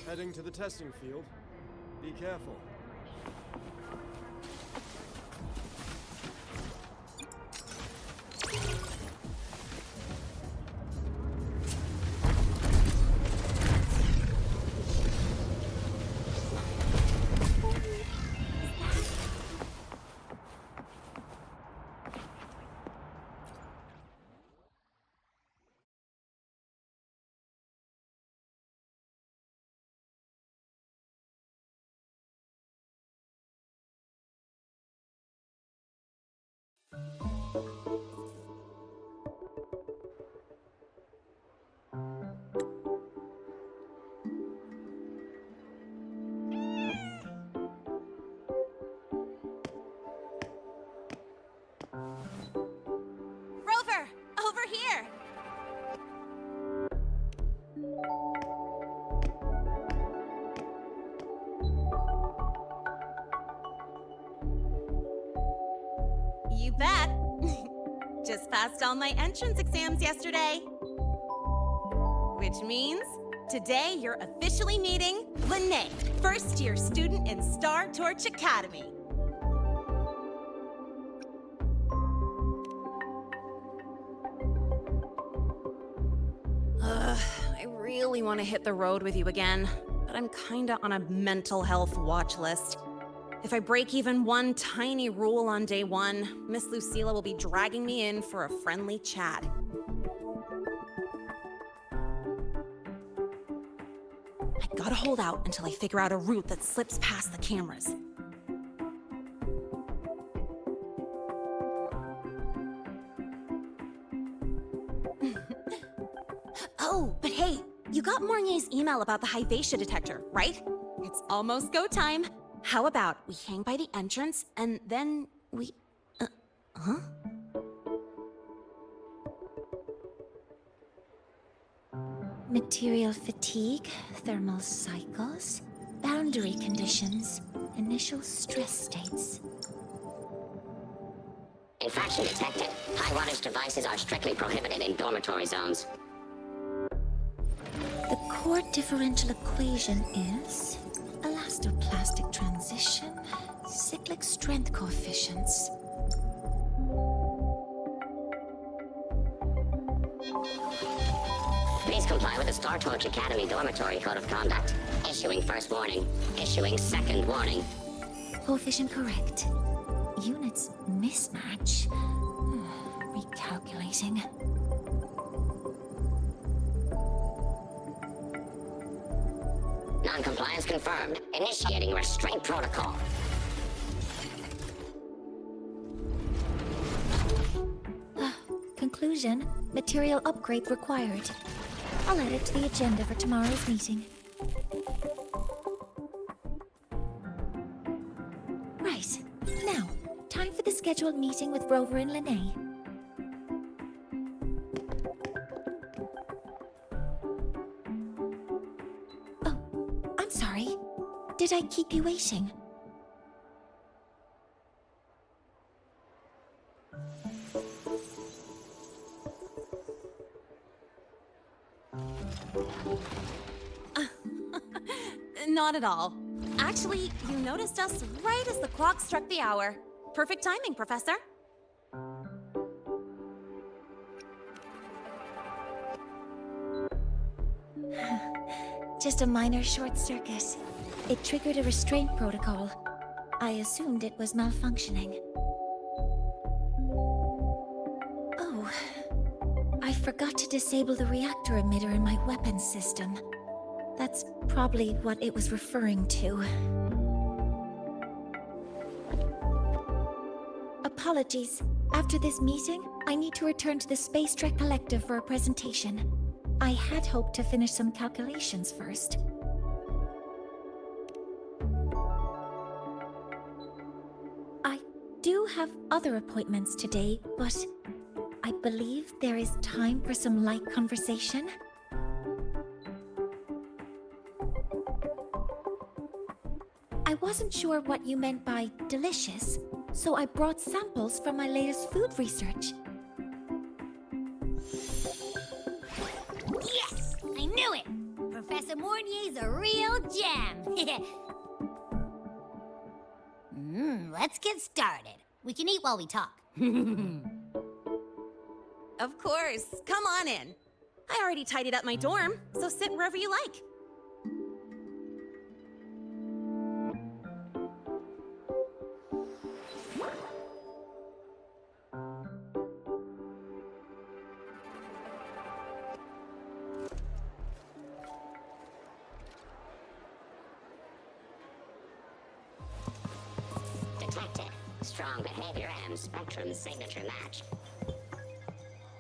Heading to the testing field. Be careful. Rover, over here. You bet. Just passed all my entrance exams yesterday. Which means today you're officially meeting Lene, first-year student in Star Torch Academy. I really want to hit the road with you again, but I'm kinda on a mental health watch list. If I break even one tiny rule on day one, Miss Lucila will be dragging me in for a friendly chat. I gotta hold out until I figure out a route that slips past the cameras. Oh, but hey, you got Mornier's email about the Hyvatia detector, right? It's almost go time. How about we hang by the entrance and then we... huh? Material fatigue, thermal cycles, boundary conditions, initial stress states. Infraction detected. High wattage devices are strictly prohibited in dormitory zones. The core differential equation is elastoplastic transition, cyclic strength coefficients. Please comply with the Star Torch Academy Dormitory Code of Conduct. Issuing first warning. Issuing second warning. Coefficient correct. Units mismatch. Recalculating. Non-compliance confirmed. Initiating restraint protocol. Conclusion, material upgrade required. I'll add it to the agenda for tomorrow's meeting. Right. Now, time for the scheduled meeting with Rover and Lene. Oh, I'm sorry. Did I keep you waiting? Not at all. Actually, you noticed us right as the clock struck the hour. Perfect timing, Professor. Just a minor short circuit. It triggered a restraint protocol. I assumed it was malfunctioning. Oh, I forgot to disable the reactor emitter in my weapons system. That's probably what it was referring to. Apologies. After this meeting, I need to return to the Space Trek Collective for a presentation. I had hoped to finish some calculations first. I do have other appointments today, but I believe there is time for some light conversation. I wasn't sure what you meant by delicious, so I brought samples from my latest food research. Yes! I knew it! Professor Czeremonier's a real gem. Let's get started. We can eat while we talk. Of course. Come on in. I already tidied up my dorm, so sit wherever you like. Detected. Strong behavior and spectrum signature match.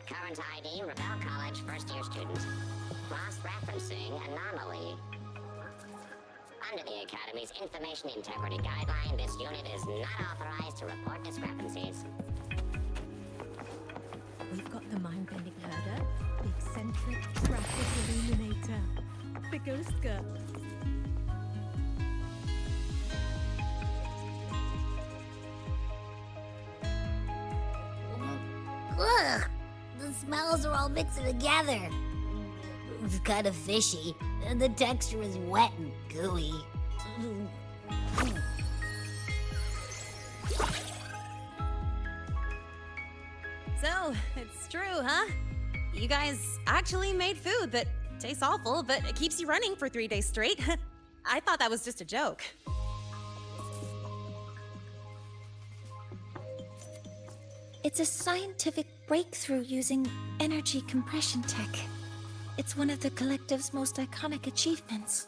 Current ID, Rebel College first-year student. Cross-referencing anomaly. Under the Academy's Information Integrity Guideline, this unit is not authorized to report discrepancies. We've got the mind-bending herder, the eccentric traffic illuminator, the ghost girl. Ugh! The smells are all mixing together. It's kind of fishy, and the texture is wet and gooey. So, it's true, huh? You guys actually made food that tastes awful, but it keeps you running for 3 days straight. I thought that was just a joke. It's a scientific breakthrough using energy compression tech. It's one of the collective's most iconic achievements.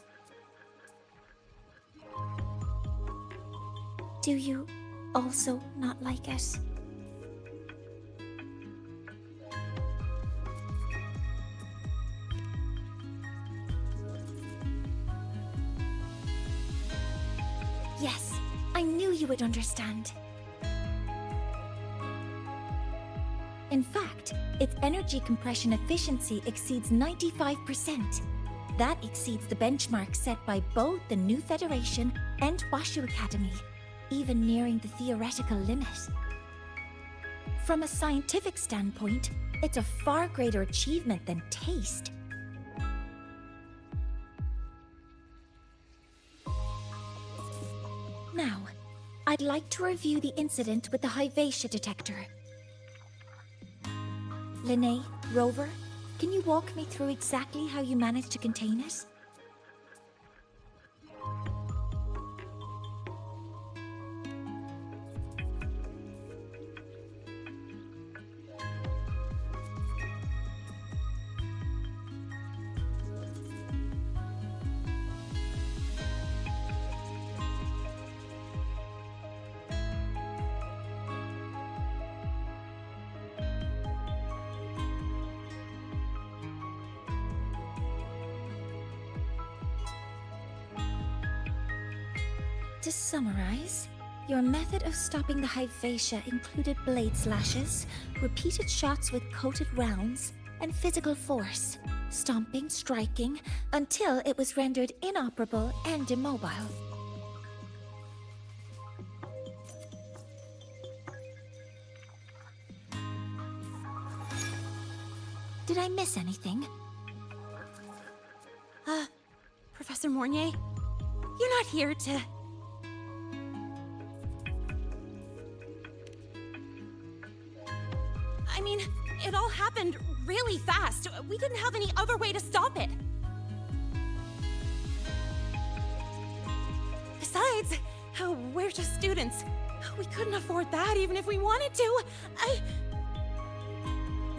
Do you also not like it? Yes, I knew you would understand. In fact, its energy compression efficiency exceeds 95%. That exceeds the benchmark set by both the New Federation and Washu Academy, even nearing the theoretical limit. From a scientific standpoint, it's a far greater achievement than taste. Now, I'd like to review the incident with the Hyvatia detector. Lene, Rover, can you walk me through exactly how you managed to contain it? To summarize, your method of stopping the Hyvatia included blade slashes, repeated shots with coated rounds, and physical force, stomping, striking, until it was rendered inoperable and immobile. Did I miss anything? Professor Mornier, you're not here to... I mean, it all happened really fast. We didn't have any other way to stop it. Besides, we're just students. We couldn't afford that even if we wanted to.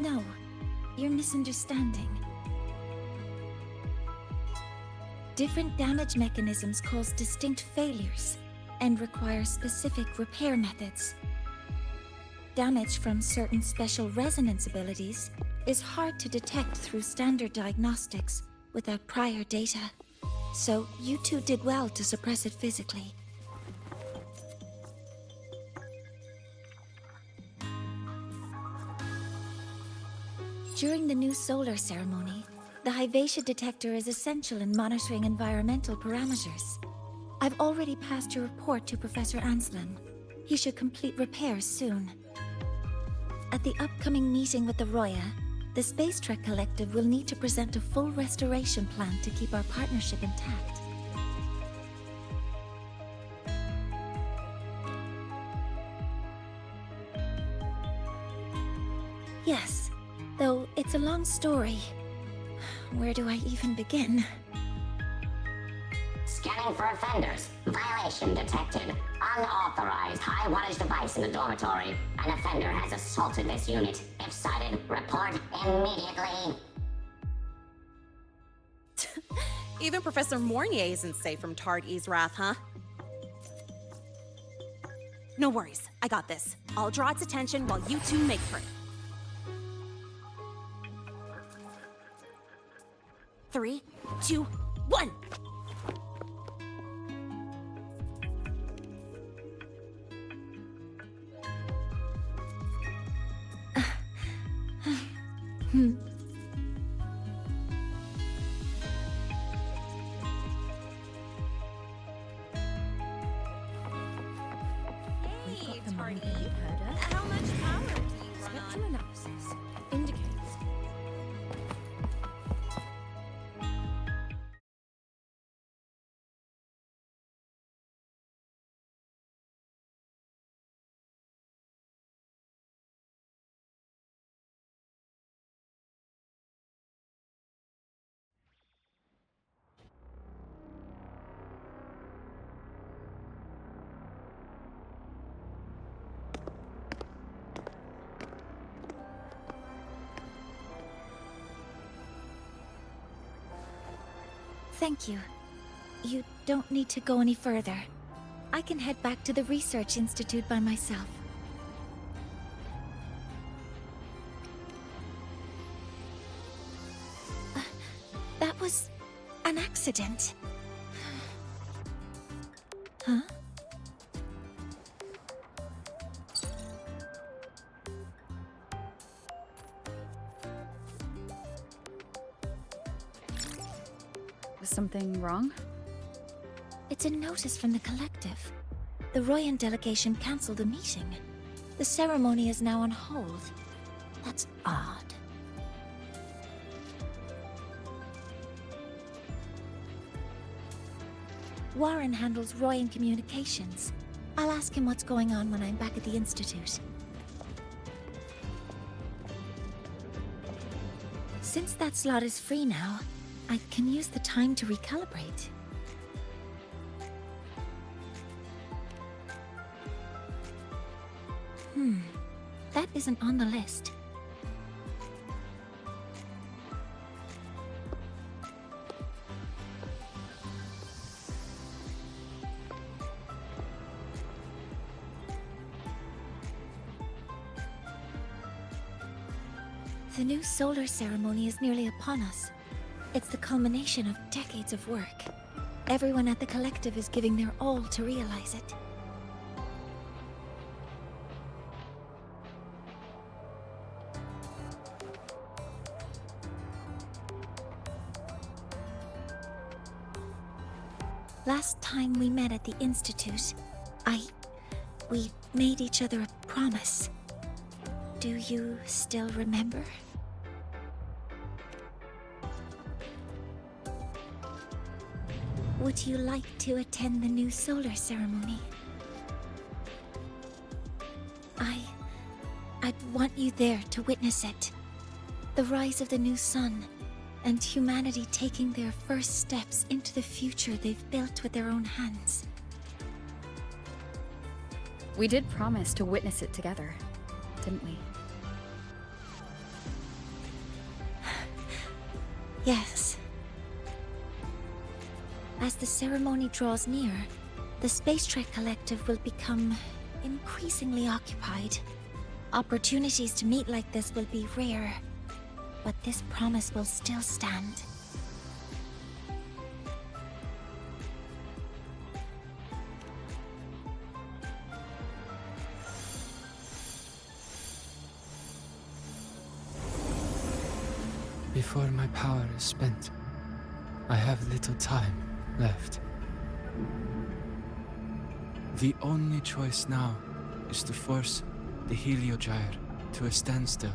No, you're misunderstanding. Different damage mechanisms cause distinct failures and require specific repair methods. Damage from certain special resonance abilities is hard to detect through standard diagnostics without prior data, so you two did well to suppress it physically. During the new solar ceremony, the Hyvatia detector is essential in monitoring environmental parameters. I've already passed your report to Professor Anslin. He should complete repairs soon. At the upcoming meeting with the Roya, The Space Trek Collective will need to present a full restoration plan to keep our partnership intact. Yes, though it's a long story. Where do I even begin? Scanning for offenders. Violation detected. Unauthorized high wattage device in the dormitory. An offender has assaulted this unit. If sighted, report immediately. Even Professor Mornier isn't safe from Tard-E's wrath, huh? No worries, I got this. I'll draw its attention while you two make for it. 3, 2, 1! We've got the mind bending herder. How much power do you run Spectrum on? analysis indicates. Thank you. You don't need to go any further. I can head back to the Research Institute by myself. That was an accident. Huh? Was something wrong? It's a notice from the collective. The Royan delegation cancelled the meeting. The ceremony is now on hold. That's odd. Warren handles Royan communications. I'll ask him what's going on when I'm back at the Institute. Since that slot is free now, I can use the time to recalibrate. That isn't on the list. The new solar ceremony is nearly upon us. It's the culmination of decades of work. Everyone at the collective is giving their all to realize it. Last time we met at the Institute, we made each other a promise. Do you still remember? Would you like to attend the new solar ceremony? I'd want you there to witness it. The rise of the new sun, and humanity taking their first steps into the future they've built with their own hands. We did promise to witness it together, didn't we? Yes. As the ceremony draws near, the Space Trek Collective will become increasingly occupied. Opportunities to meet like this will be rare, but this promise will still stand. Before my power is spent, I have little time left. The only choice now is to force the Heliogyre to a standstill.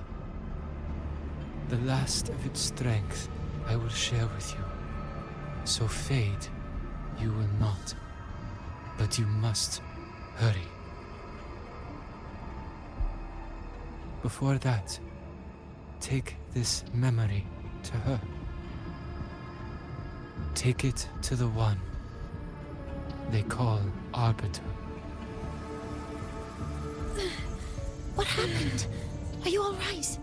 The last of its strength I will share with you. So fade you will not. But you must hurry. Before that, take this memory to her. Take it to the one they call Arbiter. What happened? Are you all right?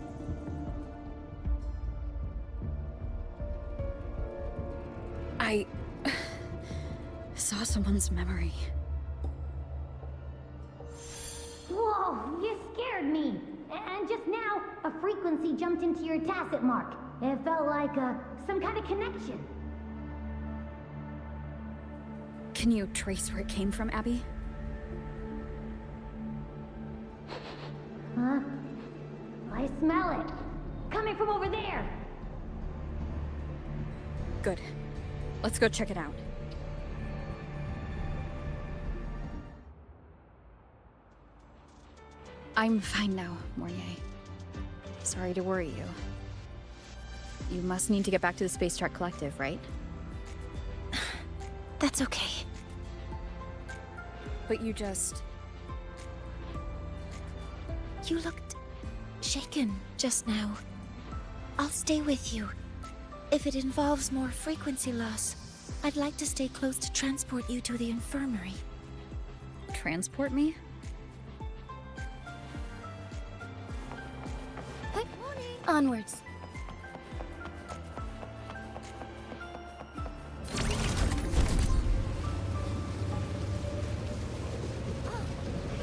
I saw someone's memory. Whoa, you scared me. And just now, a frequency jumped into your tacit mark. It felt like some kind of connection. Can you trace where it came from, Abby? Huh? I smell it. Coming from over there. Good. Let's go check it out. I'm fine now, Mornier. Sorry to worry you. You must need to get back to the Space Track Collective, right? That's okay. But you just... You looked shaken just now. I'll stay with you. If it involves more frequency loss, I'd like to stay close to transport you to the infirmary. Transport me? Onwards.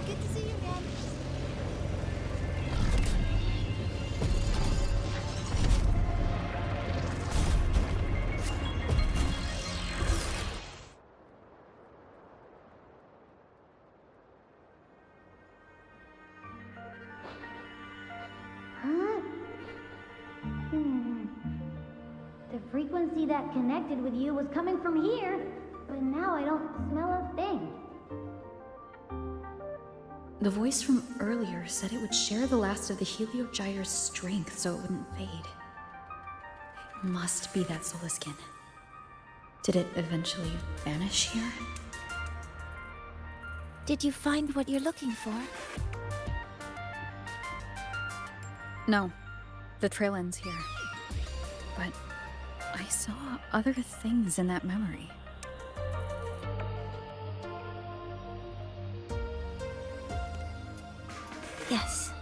Good to see you again. Huh? The frequency that connected with you was coming from here, but now I don't smell a thing. The voice from earlier said it would share the last of the Heliogyre's strength so it wouldn't fade. It must be that solar skin. Did it eventually vanish here? Did you find what you're looking for? No. The trail ends here. But I saw other things in that memory. Yes.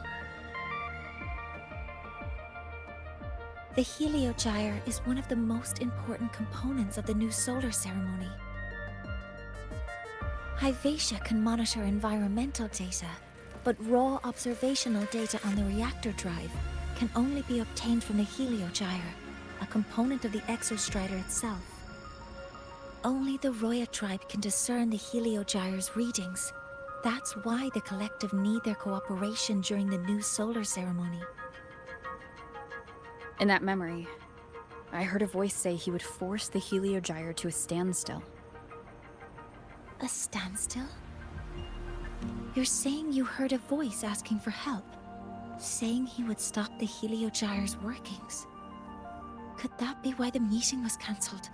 The Heliogyre is one of the most important components of the new solar ceremony. Hyvatia can monitor environmental data, but raw observational data on the reactor drive can only be obtained from the Heliogyre, a component of the Exostrider itself. Only the Roya tribe can discern the Heliogyre's readings. That's why the collective need their cooperation during the new solar ceremony. In that memory, I heard a voice say he would force the Heliogyre to a standstill. A standstill? You're saying you heard a voice asking for help? Saying he would stop the Heliogyre's workings? Could that be why the meeting was cancelled?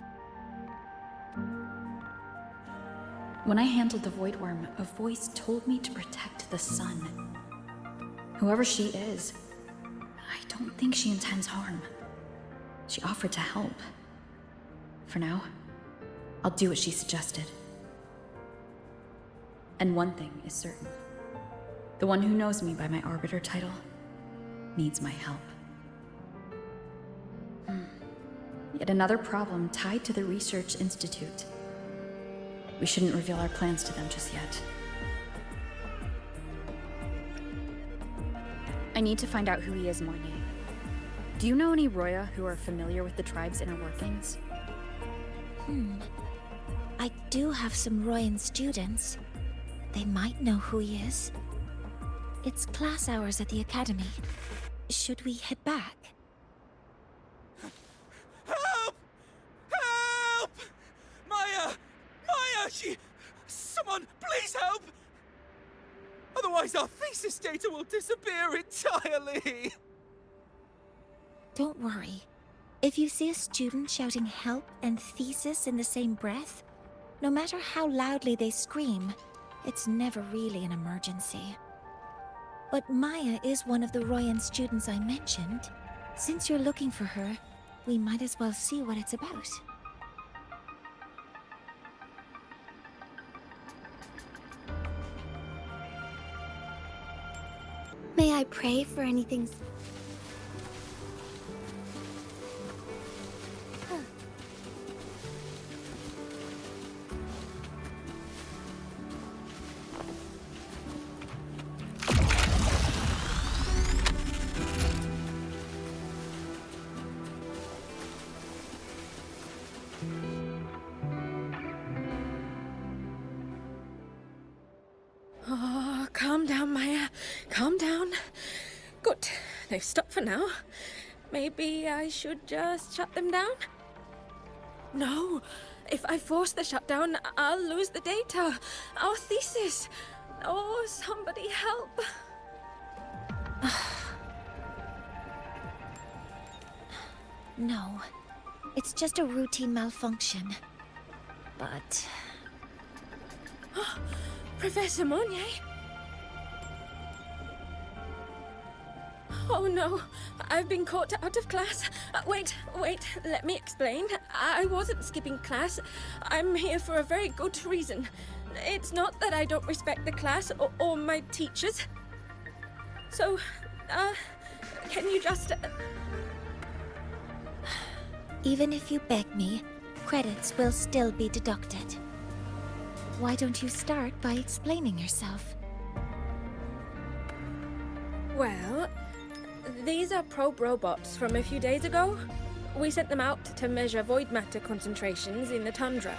When I handled the Void Worm, a voice told me to protect the sun. Whoever she is, I don't think she intends harm. She offered to help. For now, I'll do what she suggested. And one thing is certain. The one who knows me by my Arbiter title needs my help. Yet another problem tied to the Research Institute. We shouldn't reveal our plans to them just yet. I need to find out who he is, Mornier. Do you know any Roya who are familiar with the tribe's inner workings? I do have some Royan students. They might know who he is. It's class hours at the academy. Should we head back? Help! Help! Maya! Maya! Someone, please help! Otherwise our thesis data will disappear entirely! Don't worry. If you see a student shouting help and thesis in the same breath, no matter how loudly they scream, it's never really an emergency. But Maya is one of the Royan students I mentioned. Since you're looking for her, we might as well see what it's about. May I pray for anything? Oh, calm down, Maya. Calm down. Good. They've stopped for now. Maybe I should just shut them down? No. If I force the shutdown, I'll lose the data. Our thesis. Oh, somebody help. No. It's just a routine malfunction. But... Professor Monnier? Oh no, I've been caught out of class. Wait, let me explain. I wasn't skipping class. I'm here for a very good reason. It's not that I don't respect the class or my teachers. So, can you just... Even if you beg me, credits will still be deducted. Why don't you start by explaining yourself? Well, these are probe robots from a few days ago. We sent them out to measure void matter concentrations in the tundra.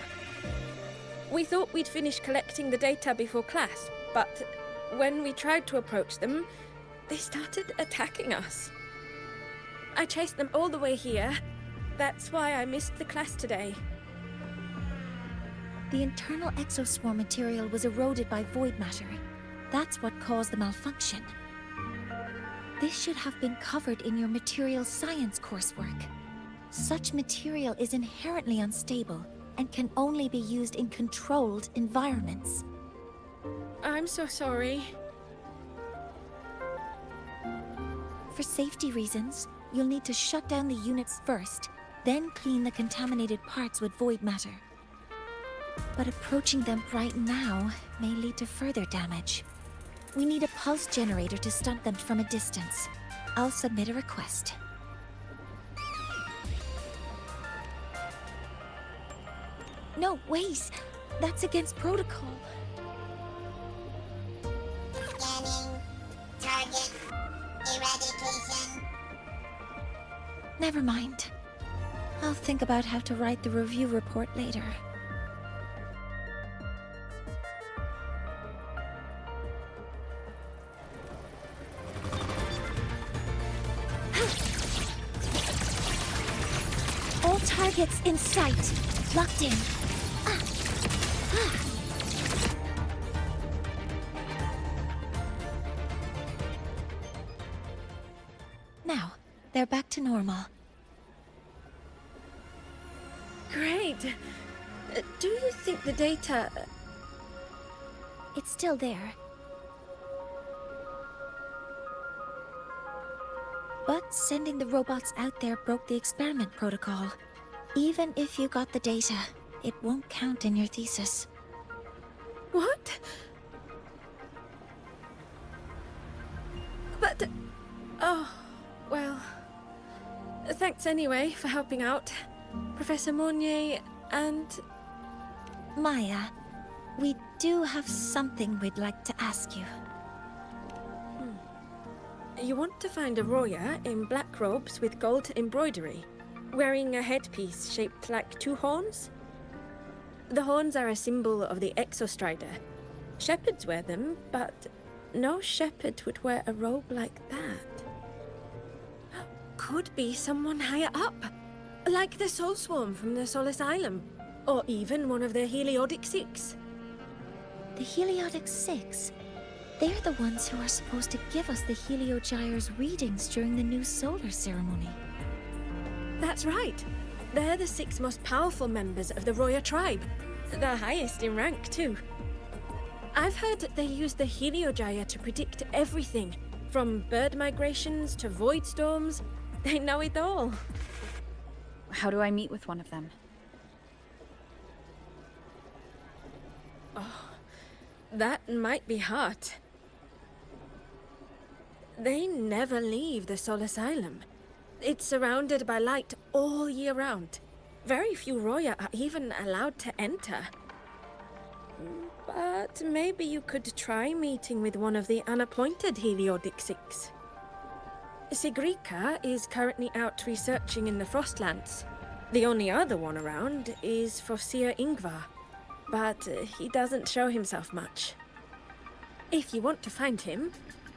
We thought we'd finish collecting the data before class, but when we tried to approach them, they started attacking us. I chased them all the way here. That's why I missed the class today. The internal exoswarm material was eroded by void matter. That's what caused the malfunction. This should have been covered in your material science coursework. Such material is inherently unstable and can only be used in controlled environments. I'm so sorry. For safety reasons, you'll need to shut down the units first, then clean the contaminated parts with void matter. But approaching them right now may lead to further damage. We need a pulse generator to stunt them from a distance. I'll submit a request. No, wait! That's against protocol. Scanning. Target. Eradication. Never mind. I'll think about how to write the review report later. All targets in sight. Locked in. Now, they're back to normal. Great. Do you think the data... It's still there. But sending the robots out there broke the experiment protocol. Even if you got the data, it won't count in your thesis. What? But... Oh, well... Thanks anyway for helping out, Professor Monnier and... Maya, we do have something we'd like to ask you. You want to find a Roya in black robes with gold embroidery, wearing a headpiece shaped like two horns? The horns are a symbol of the Exostrider. Shepherds wear them, but no shepherd would wear a robe like that. Could be someone higher up, like the Soul Swarm from the Sol Asylum, or even one of the Heliodic Six. The Heliodic Six? They're the ones who are supposed to give us the Heliogyre's readings during the new solar ceremony. That's right. They're the 6 most powerful members of the Roya tribe. The highest in rank, too. I've heard that they use the Heliojaya to predict everything, from bird migrations to void storms. They know it all. How do I meet with one of them? That might be hard. They never leave the Sol Asylum. It's surrounded by light all year round. Very few Roya are even allowed to enter. But maybe you could try meeting with one of the unappointed Heliodic 6. Sigrika is currently out researching in the Frostlands. The only other one around is Fosir Ingvar, but he doesn't show himself much. If you want to find him,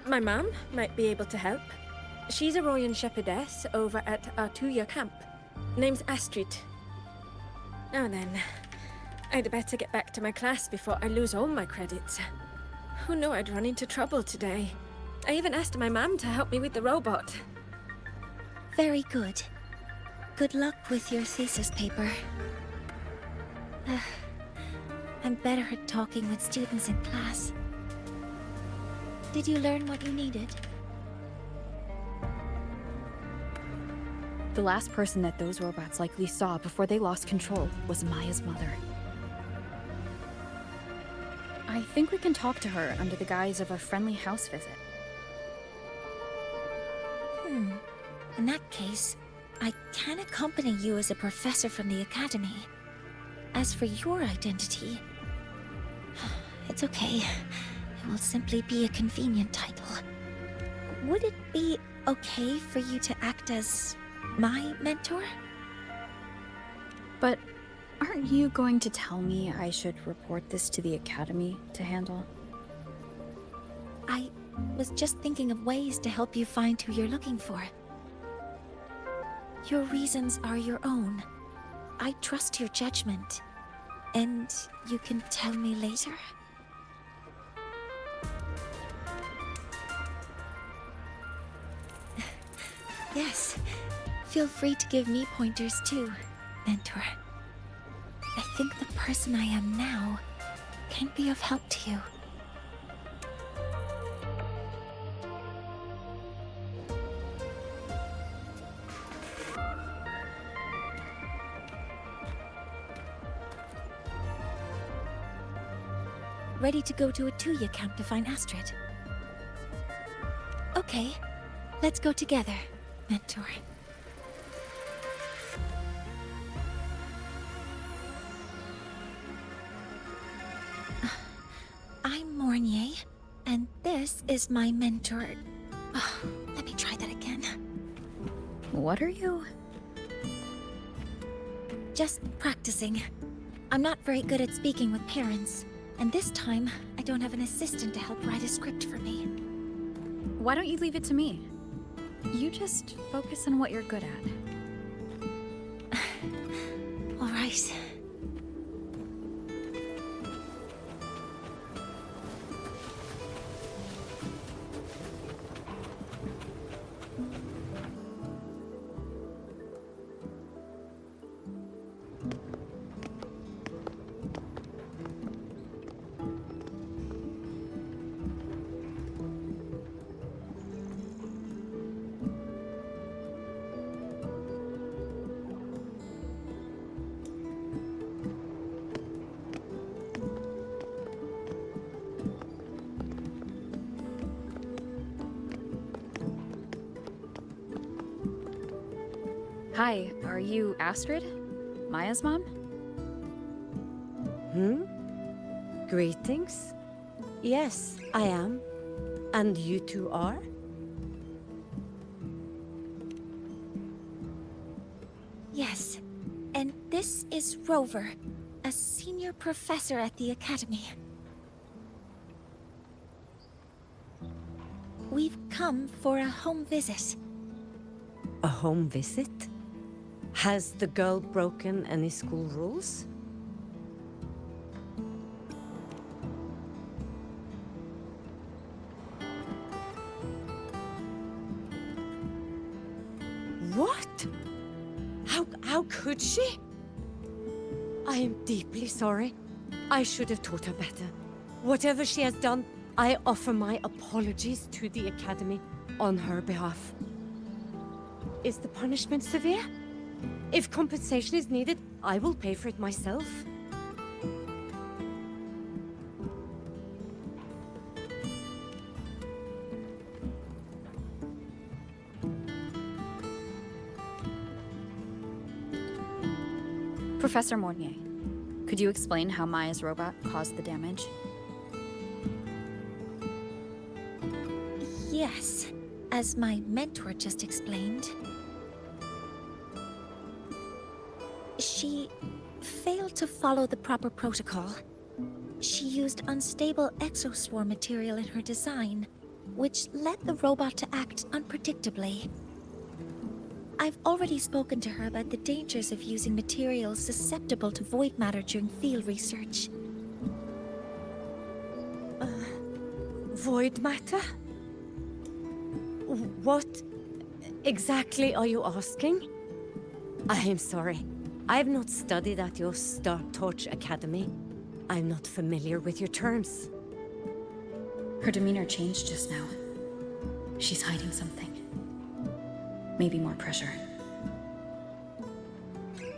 my mum might be able to help. She's a Royan shepherdess over at Artuya camp. Name's Astrid. Now then, I'd better get back to my class before I lose all my credits. Who knew I'd run into trouble today? I even asked my mum to help me with the robot. Very good. Good luck with your thesis paper. I'm better at talking with students in class. Did you learn what you needed? The last person that those robots likely saw before they lost control was Maya's mother. I think we can talk to her under the guise of a friendly house visit. In that case, I can accompany you as a professor from the academy. As for your identity, it's okay. It will simply be a convenient title. Would it be okay for you to act as my mentor? But aren't you going to tell me I should report this to the academy to handle? I was just thinking of ways to help you find who you're looking for. Your reasons are your own. I trust your judgment. And you can tell me later? Yes. Feel free to give me pointers too, mentor. I think the person I am now can be of help to you. Ready to go to Artuya camp to find Astrid? Okay, let's go together, mentor. I'm Mornier, and this is my mentor. Let me try that again. What are you? Just practicing. I'm not very good at speaking with parents. And this time, I don't have an assistant to help write a script for me. Why don't you leave it to me? You just focus on what you're good at. All right. Hi, are you Astrid? Maya's mom? Greetings. Yes, I am. And you two are? Yes. And this is Rover, a senior professor at the academy. We've come for a home visit. A home visit? Has the girl broken any school rules? What? How could she? I am deeply sorry. I should have taught her better. Whatever she has done, I offer my apologies to the Academy on her behalf. Is the punishment severe? If compensation is needed, I will pay for it myself. Professor Mornier, could you explain how Maya's robot caused the damage? Yes, as my mentor just explained. She failed to follow the proper protocol. She used unstable exoswarm material in her design, which led the robot to act unpredictably. I've already spoken to her about the dangers of using materials susceptible to void matter during field research. Void matter? What exactly are you asking? I am sorry. I have not studied at your Star Torch Academy. I'm not familiar with your terms. Her demeanor changed just now. She's hiding something. Maybe more pressure.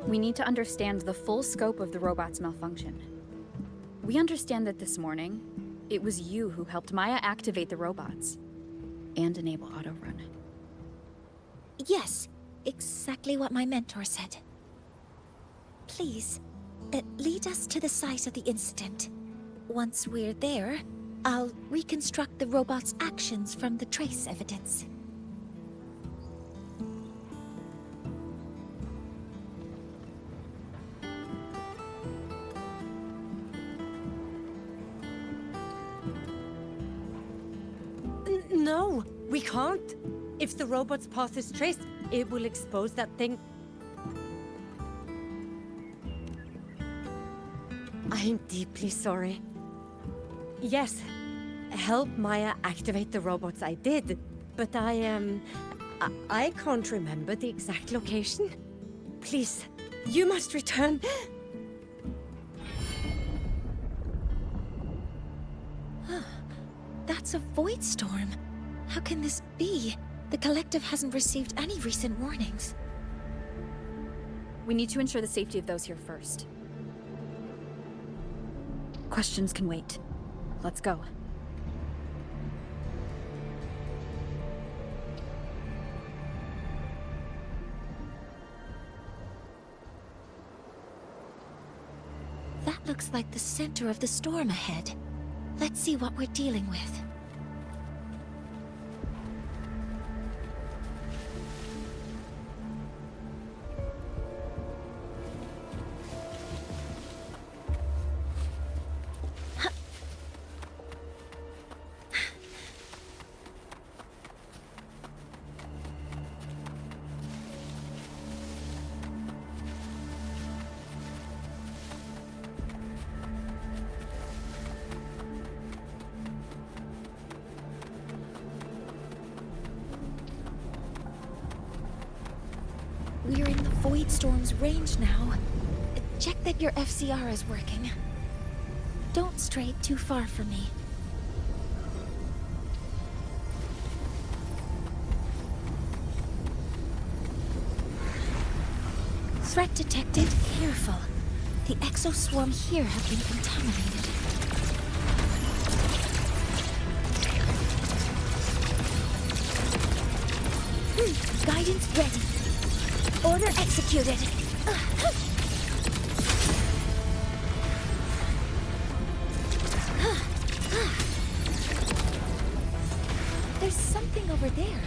We need to understand the full scope of the robot's malfunction. We understand that this morning, it was you who helped Maya activate the robots and enable auto-run. Yes, exactly what my mentor said. Please, lead us to the site of the incident. Once we're there, I'll reconstruct the robot's actions from the trace evidence. No, we can't. If the robot's path is traced, it will expose that thing. I am deeply sorry. Yes, help Maya activate the robots I did, but I can't remember the exact location. Please, you must return. That's a void storm. How can this be? The collective hasn't received any recent warnings. We need to ensure the safety of those here first. Questions can wait. Let's go. That looks like the center of the storm ahead. Let's see what we're dealing with. We're in the Void Storm's range now. Check that your FCR is working. Don't stray too far from me. Threat detected. Careful. The exoswarm here have been contaminated. Guidance ready. Order executed. There's something over there.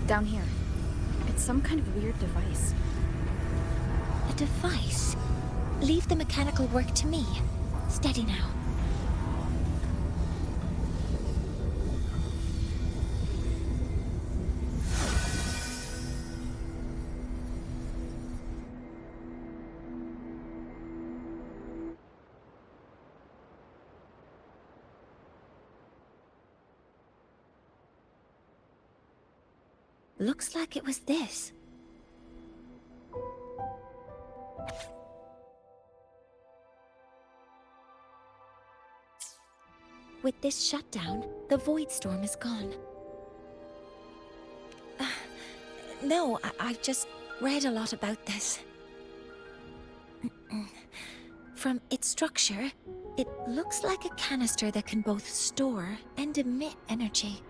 Down here. It's some kind of weird device. A device? Leave the mechanical work to me. Steady now. Looks like it was this. With this shutdown, the void storm is gone. No, I've just read a lot about this. From its structure, it looks like a canister that can both store and emit energy.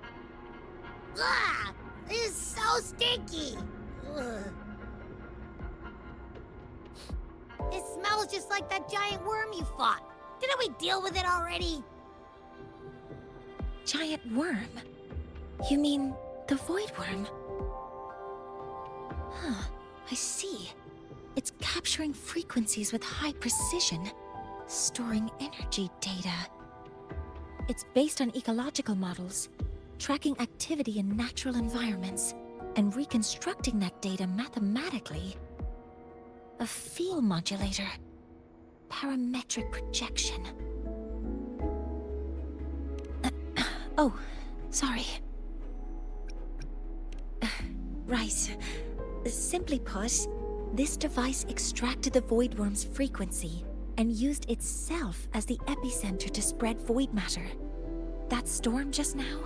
Ah! This is so stinky! Ugh. It smells just like that giant worm you fought. Didn't we deal with it already? Giant worm? You mean the void worm? Huh, I see. It's capturing frequencies with high precision, storing energy data. It's based on ecological models, tracking activity in natural environments, and reconstructing that data mathematically. A field modulator. Parametric projection. Oh, sorry. Right. Simply put, this device extracted the void worm's frequency and used itself as the epicenter to spread void matter. That storm just now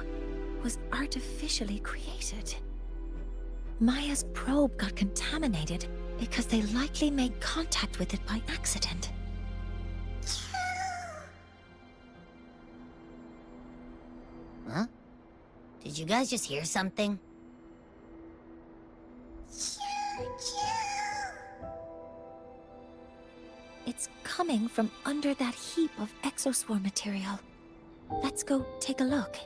was artificially created. Maya's probe got contaminated because they likely made contact with it by accident. Huh? Did you guys just hear something? It's coming from under that heap of exoswarm material. Let's go take a look.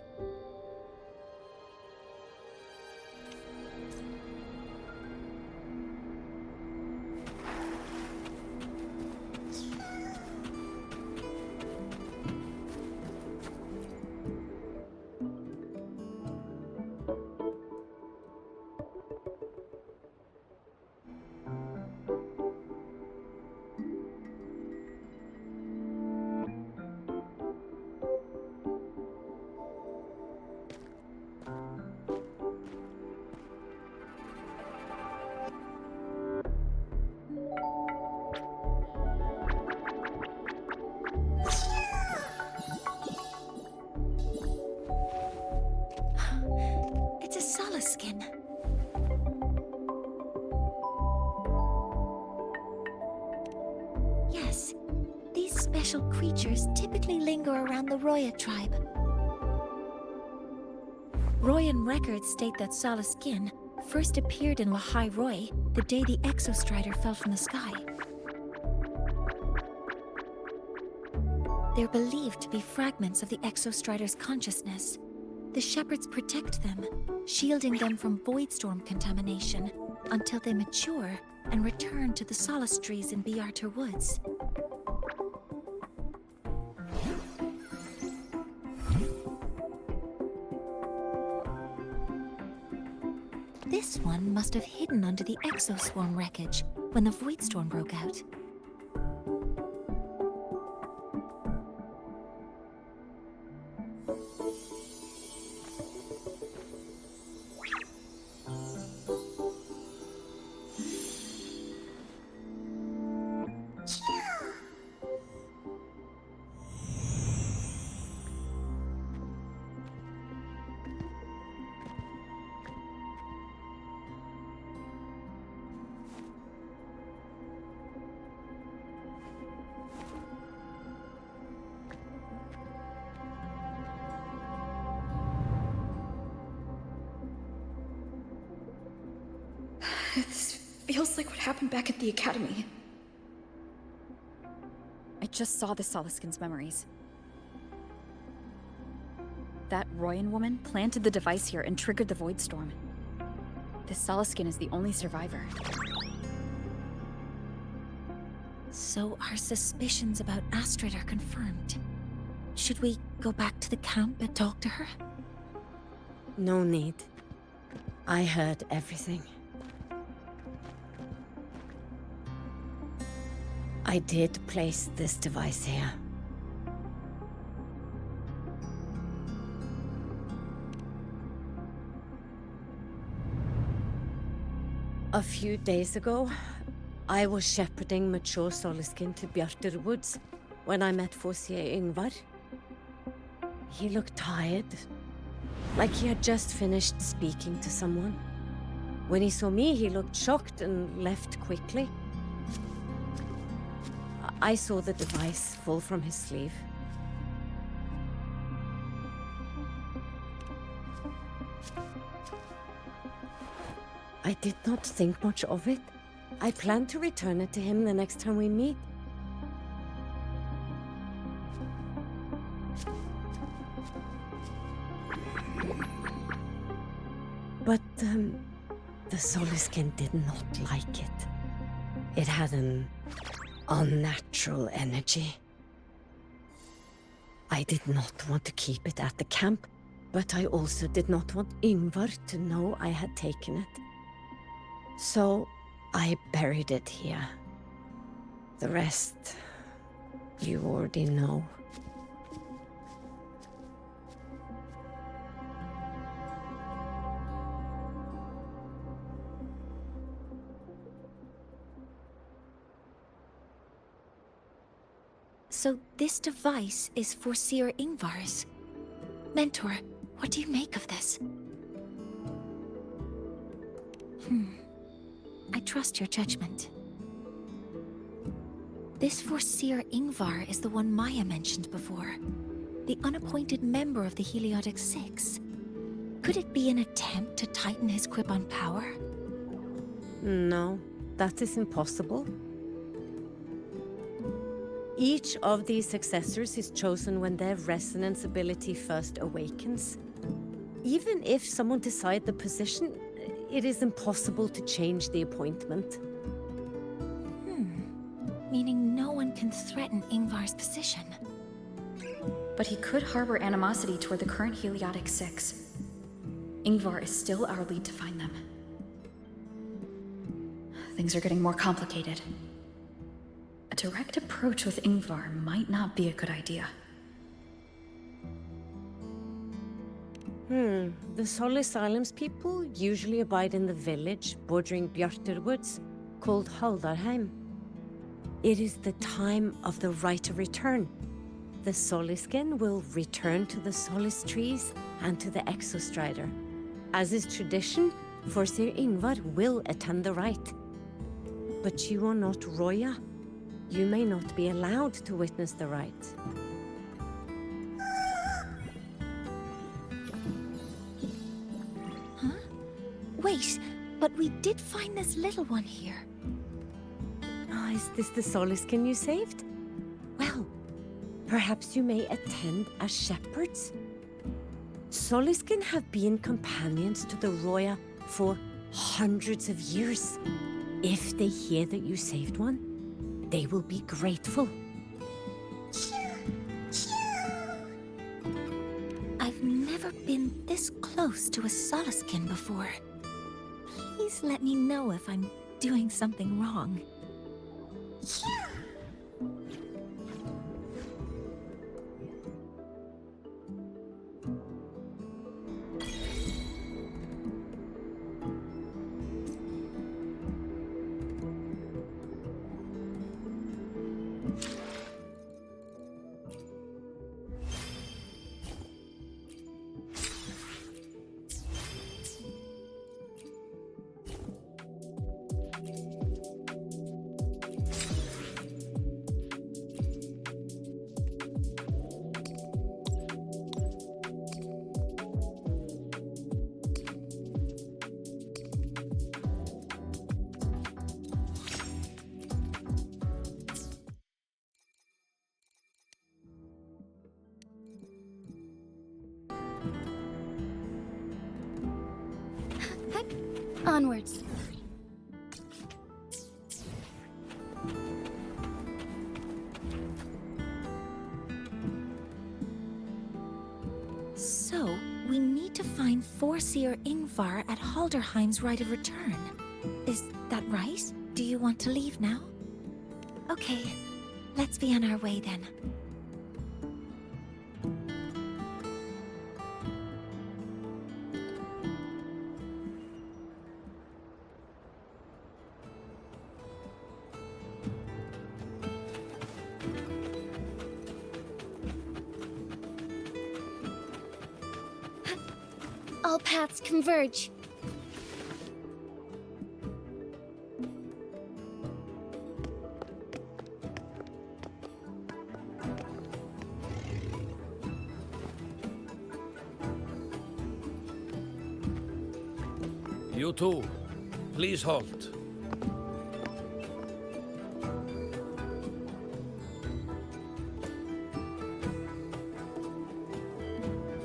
Skin. Yes, these special creatures typically linger around the Roya tribe. Royan records state that Skin first appeared in Lahai-Roi the day the Exostrider fell from the sky. They're believed to be fragments of the Exostrider's consciousness. The shepherds protect them, shielding them from void storm contamination until they mature and return to the solace trees in Biarter Woods. This one must have hidden under the exoswarm wreckage when the void storm broke out. This feels like what happened back at the academy. I just saw the Solaskin's memories. That Royan woman planted the device here and triggered the void storm. This Solaskin is the only survivor. So our suspicions about Astrid are confirmed. Should we go back to the camp and talk to her? No need. I heard everything. I did place this device here. A few days ago, I was shepherding mature Soliskin to Bjartur Woods when I met Fosier Yngvar. He looked tired, like he had just finished speaking to someone. When he saw me, he looked shocked and left quickly. I saw the device fall from his sleeve. I did not think much of it. I plan to return it to him the next time we meet. But, the Soliskin did not like it. It had an unnatural energy. I did not want to keep it at the camp, but I also did not want Yngvar to know I had taken it. So, I buried it here. The rest, you already know. So this device is for Seer Yngvar's. Mentor, what do you make of this? I trust your judgment. This Seer Yngvar is the one Maya mentioned before. The unappointed member of the Heliotic Six. Could it be an attempt to tighten his grip on power? No, that is impossible. Each of these successors is chosen when their resonance ability first awakens. Even if someone decides the position, it is impossible to change the appointment. Meaning no one can threaten Yngvar's position. But he could harbor animosity toward the current Heliotic Six. Yngvar is still our lead to find them. Things are getting more complicated. A direct approach with Yngvar might not be a good idea. The Solis Islands people usually abide in the village bordering Bjartur Woods, called Haldarheim. It is the time of the right of return. The Soliskin will return to the Solis trees and to the Exostrider. As is tradition, Forseer Yngvar will attend the rite. But you are not Roya. You may not be allowed to witness the rite. Wait, but we did find this little one here. Is this the Soliskin you saved? Well, perhaps you may attend as shepherds? Soliskin have been companions to the Roya for hundreds of years. If they hear that you saved one, they will be grateful. I've never been this close to a Soliskin before. Please let me know if I'm doing something wrong. Onwards. So, we need to find Forseer Yngvar at Halderheim's rite of return. Is that right? Do you want to leave now? Okay, let's be on our way then. all paths converge. You too. Please halt.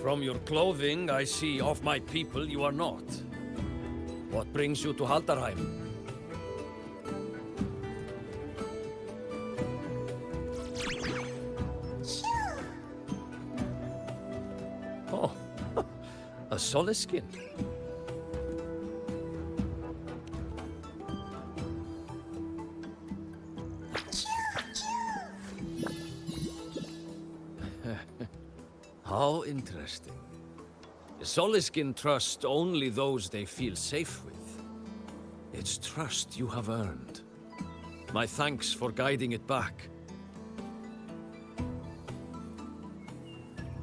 From your clothing, I see of my people you are not. What brings you to Haldarheim? Oh, a Soliskin. How interesting. Soliskin trust only those they feel safe with. It's trust you have earned. My thanks for guiding it back.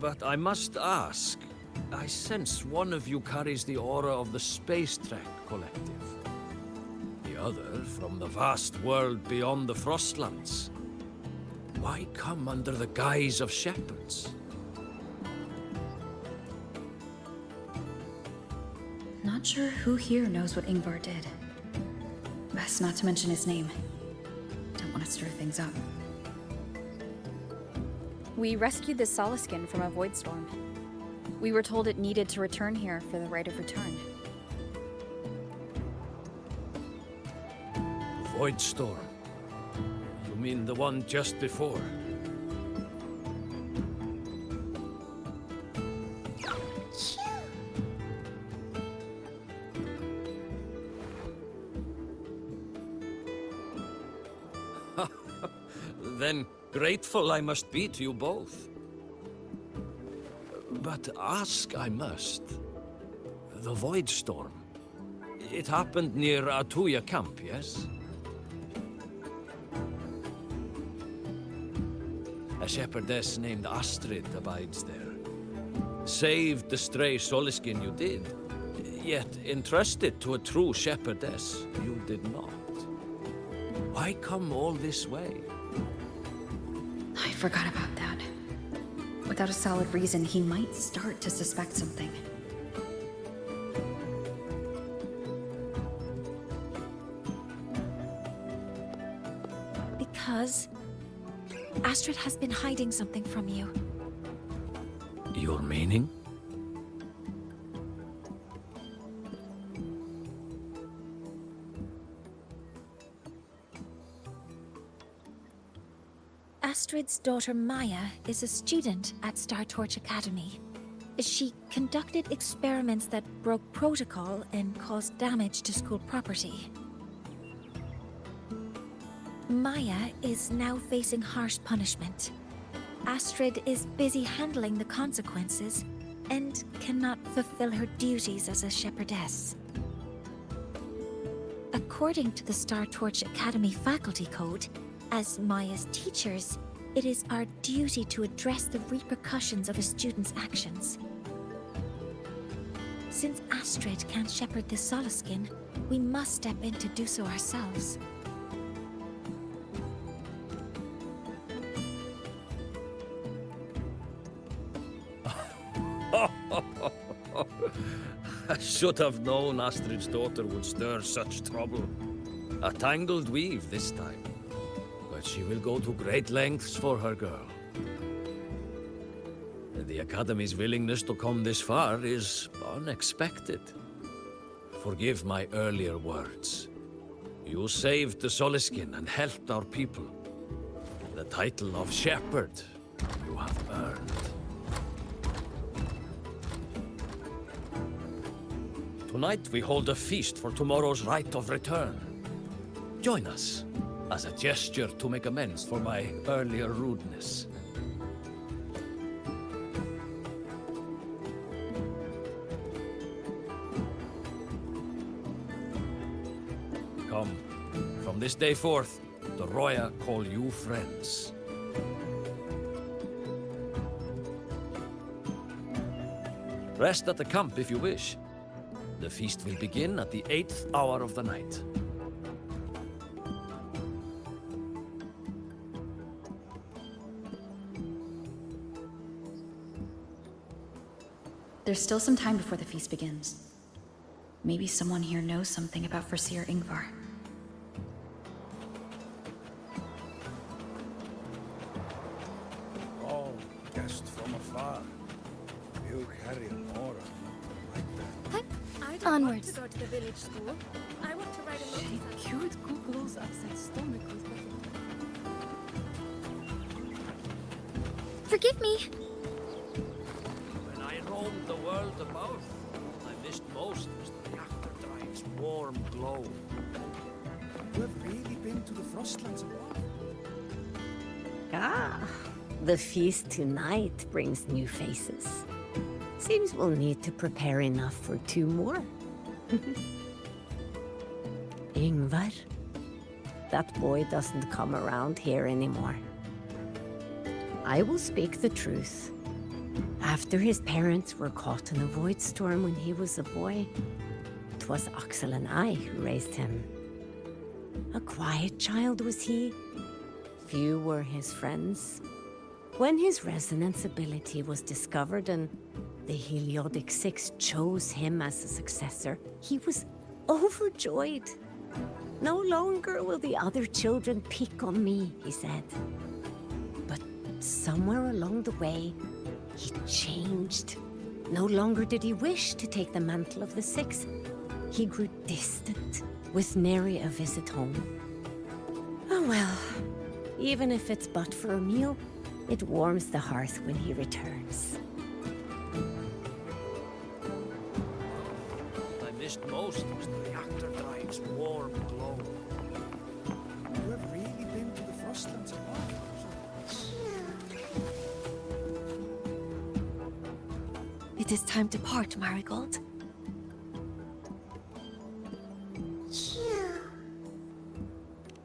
But I must ask, I sense one of you carries the aura of the Space Trek Collective. The other from the vast world beyond the Frostlands. Why come under the guise of shepherds? Not sure who here knows what Ingvar did. Best not to mention his name. Don't want to stir things up. We rescued the Soliskin from a void storm. We were told it needed to return here for the right of return. Void storm? You mean the one just before? Then grateful I must be to you both. But ask I must. The Void Storm. It happened near Atuya camp, yes? A shepherdess named Astrid abides there. Saved the stray Soliskin you did, yet entrusted to a true shepherdess you did not. Why come all this way? I forgot about that. Without a solid reason, he might start to suspect something. Because Astrid has been hiding something from you. Your meaning? Astrid's daughter Maya is a student at Star Torch Academy. She conducted experiments that broke protocol and caused damage to school property. Maya is now facing harsh punishment. Astrid is busy handling the consequences and cannot fulfill her duties as a shepherdess. According to the Star Torch Academy faculty code, as Maya's teachers, it is our duty to address the repercussions of a student's actions. Since Astrid can't shepherd the Soliskin, we must step in to do so ourselves. I should have known Astrid's daughter would stir such trouble. A tangled weave this time. But she will go to great lengths for her girl. The Academy's willingness to come this far is unexpected. Forgive my earlier words. You saved the Soliskin and helped our people. The title of shepherd you have earned. Tonight we hold a feast for tomorrow's rite of return. Join us, as a gesture to make amends for my earlier rudeness. Come, from this day forth, the Roya call you friends. Rest at the camp if you wish. The feast will begin at the 8th hour of the night. There's still some time before the feast begins. Maybe someone here knows something about Foreseer Ingvar. Oh, guest from afar. You carry an aura like that. I don't Onwards. want to go to the village school. I want to ride a motorcycle. Cute googles upside stomach with Forgive me. When I roamed the world above, I missed most was the reactor drive's warm glow. You have really been to the Frostlands above? Ah, the feast tonight brings new faces. Seems we'll need to prepare enough for 2 more. Ingvar, that boy doesn't come around here anymore. I will speak the truth. After his parents were caught in a void storm when he was a boy, 'twas Axel and I who raised him. A quiet child was he. Few were his friends. When his resonance ability was discovered and the Heliodic Six chose him as a successor, he was overjoyed. No longer will the other children pick on me, he said. But somewhere along the way, he changed. No longer did he wish to take the mantle of the Six. He grew distant, with nary a visit home. Oh well, even if it's but for a meal, it warms the hearth when he returns. What I missed most was the reactor drive's warm glow. You have really been to the Frostlands above? It is time to part, Marigold.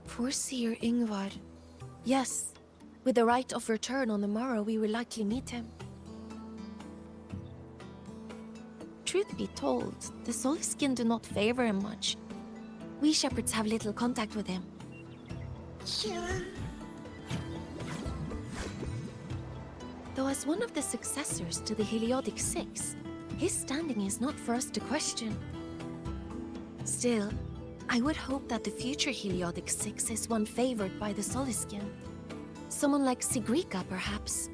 Foreseer Ingvar. Yes, with the right of return on the morrow, we will likely meet him. Truth be told, the Soliskin do not favor him much. We shepherds have little contact with him. Though as one of the successors to the Heliodic Six, his standing is not for us to question. Still, I would hope that the future Heliodic Six is one favored by the Soliskin. Someone like Sigrika, perhaps.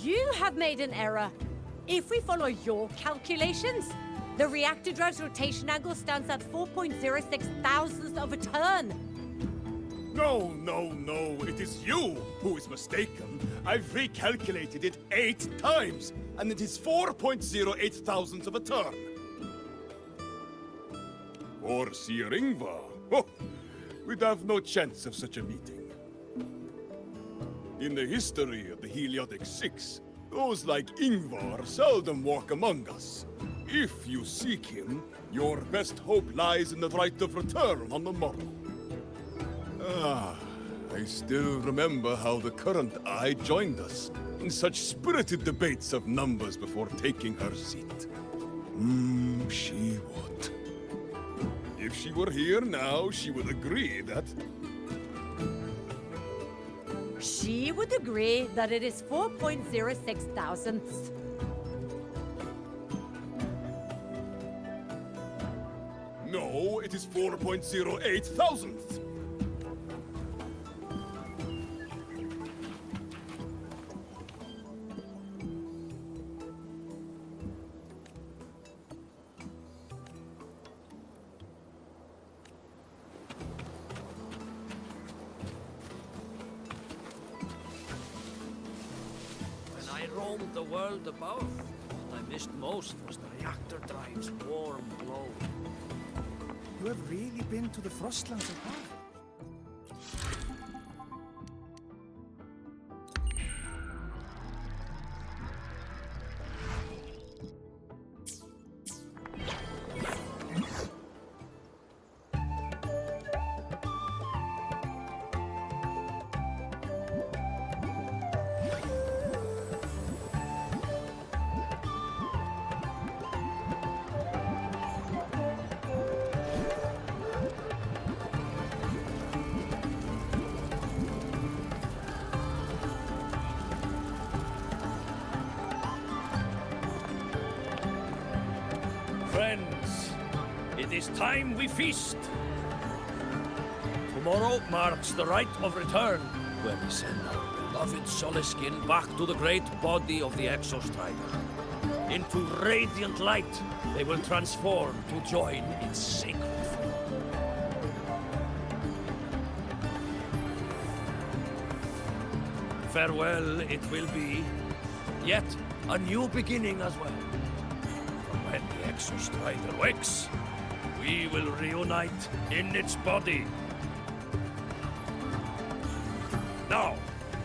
You have made an error. If we follow your calculations, the reactor drive's rotation angle stands at 4.06 thousandths of a turn. No, no, no. It is you who is mistaken. I've recalculated it 8 times, and it is 4.08 thousandths of a turn. Foreseer Ingvar. Oh, we'd have no chance of such a meeting. In the history of the Heliodic Six, those like Ingvar seldom walk among us. If you seek him, your best hope lies in the right of return on the morrow. Ah, I still remember how the current eye joined us in such spirited debates of numbers before taking her seat. She would. If she were here now, she would agree that... She would agree that it is 4.06 thousandths. No, it is 4.08 thousandths. When I roamed the world above, what I missed most was the reactor drive's warm glow. You have really been to the Frostlands above? It is time we feast. Tomorrow marks the rite of return, where we send our beloved Soliskin back to the great body of the Exostrider. Into radiant light, they will transform to join its sacred form. Farewell it will be, yet a new beginning as well. For when the Exostrider wakes, we will reunite in its body. Now,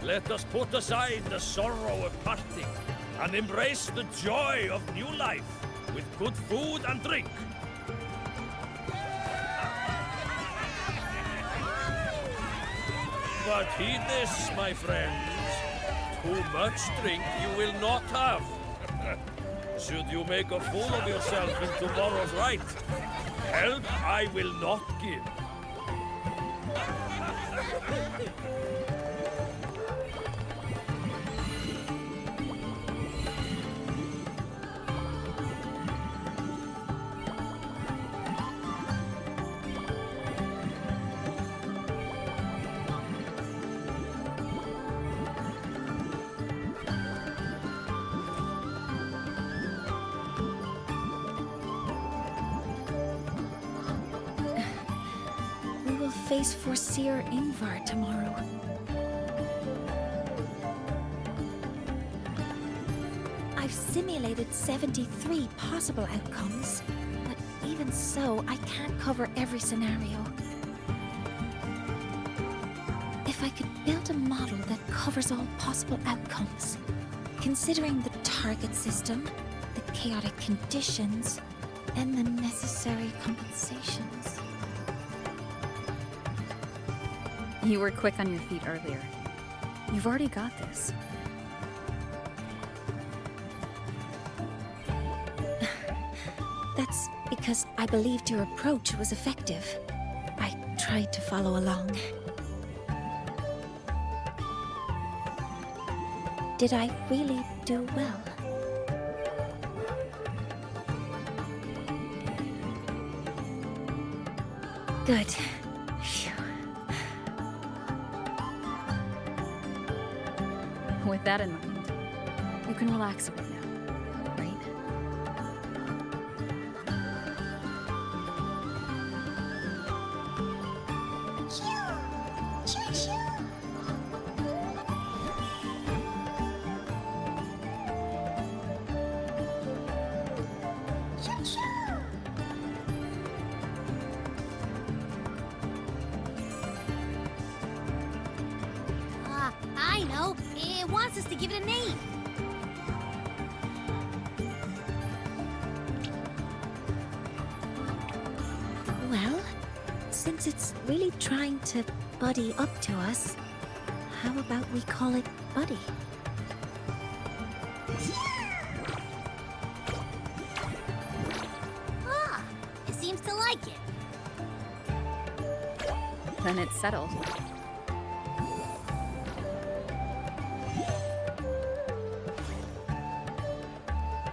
let us put aside the sorrow of parting and embrace the joy of new life with good food and drink. But heed this, my friends. Too much drink you will not have. Should you make a fool of yourself in tomorrow's rite, help I will not give. Face Foreseer Ingvar tomorrow. I've simulated 73 possible outcomes, but even so, I can't cover every scenario. If I could build a model that covers all possible outcomes, considering the target system, the chaotic conditions, and the necessary compensations. You were quick on your feet earlier. You've already got this. That's because I believed your approach was effective. I tried to follow along. Did I really do well? Good. With that in mind, you can relax a bit now, right? I know. It wants us to give it a name. Well, since it's really trying to buddy up to us, how about we call it Buddy? Ah, it seems to like it. Then it's settled.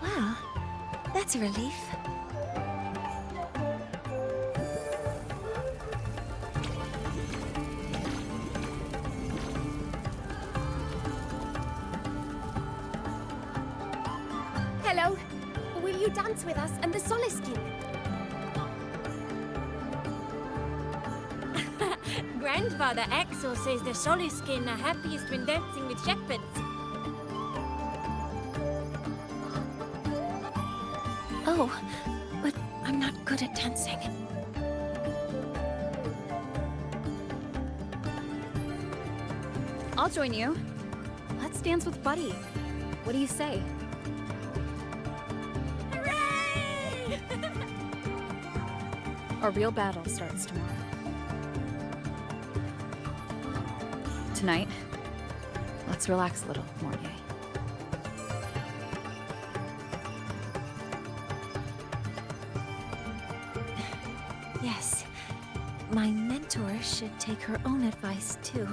Well, that's a relief. Hello. Will you dance with us and the Soliskin? Grandfather Axel says the Soliskin are happiest when dancing with shepherds. Oh, but I'm not good at dancing. I'll join you. Let's dance with Buddy. What do you say? Hooray! Our real battle starts tomorrow. Tonight, let's relax a little, Mortier. Yes, my mentor should take her own advice too.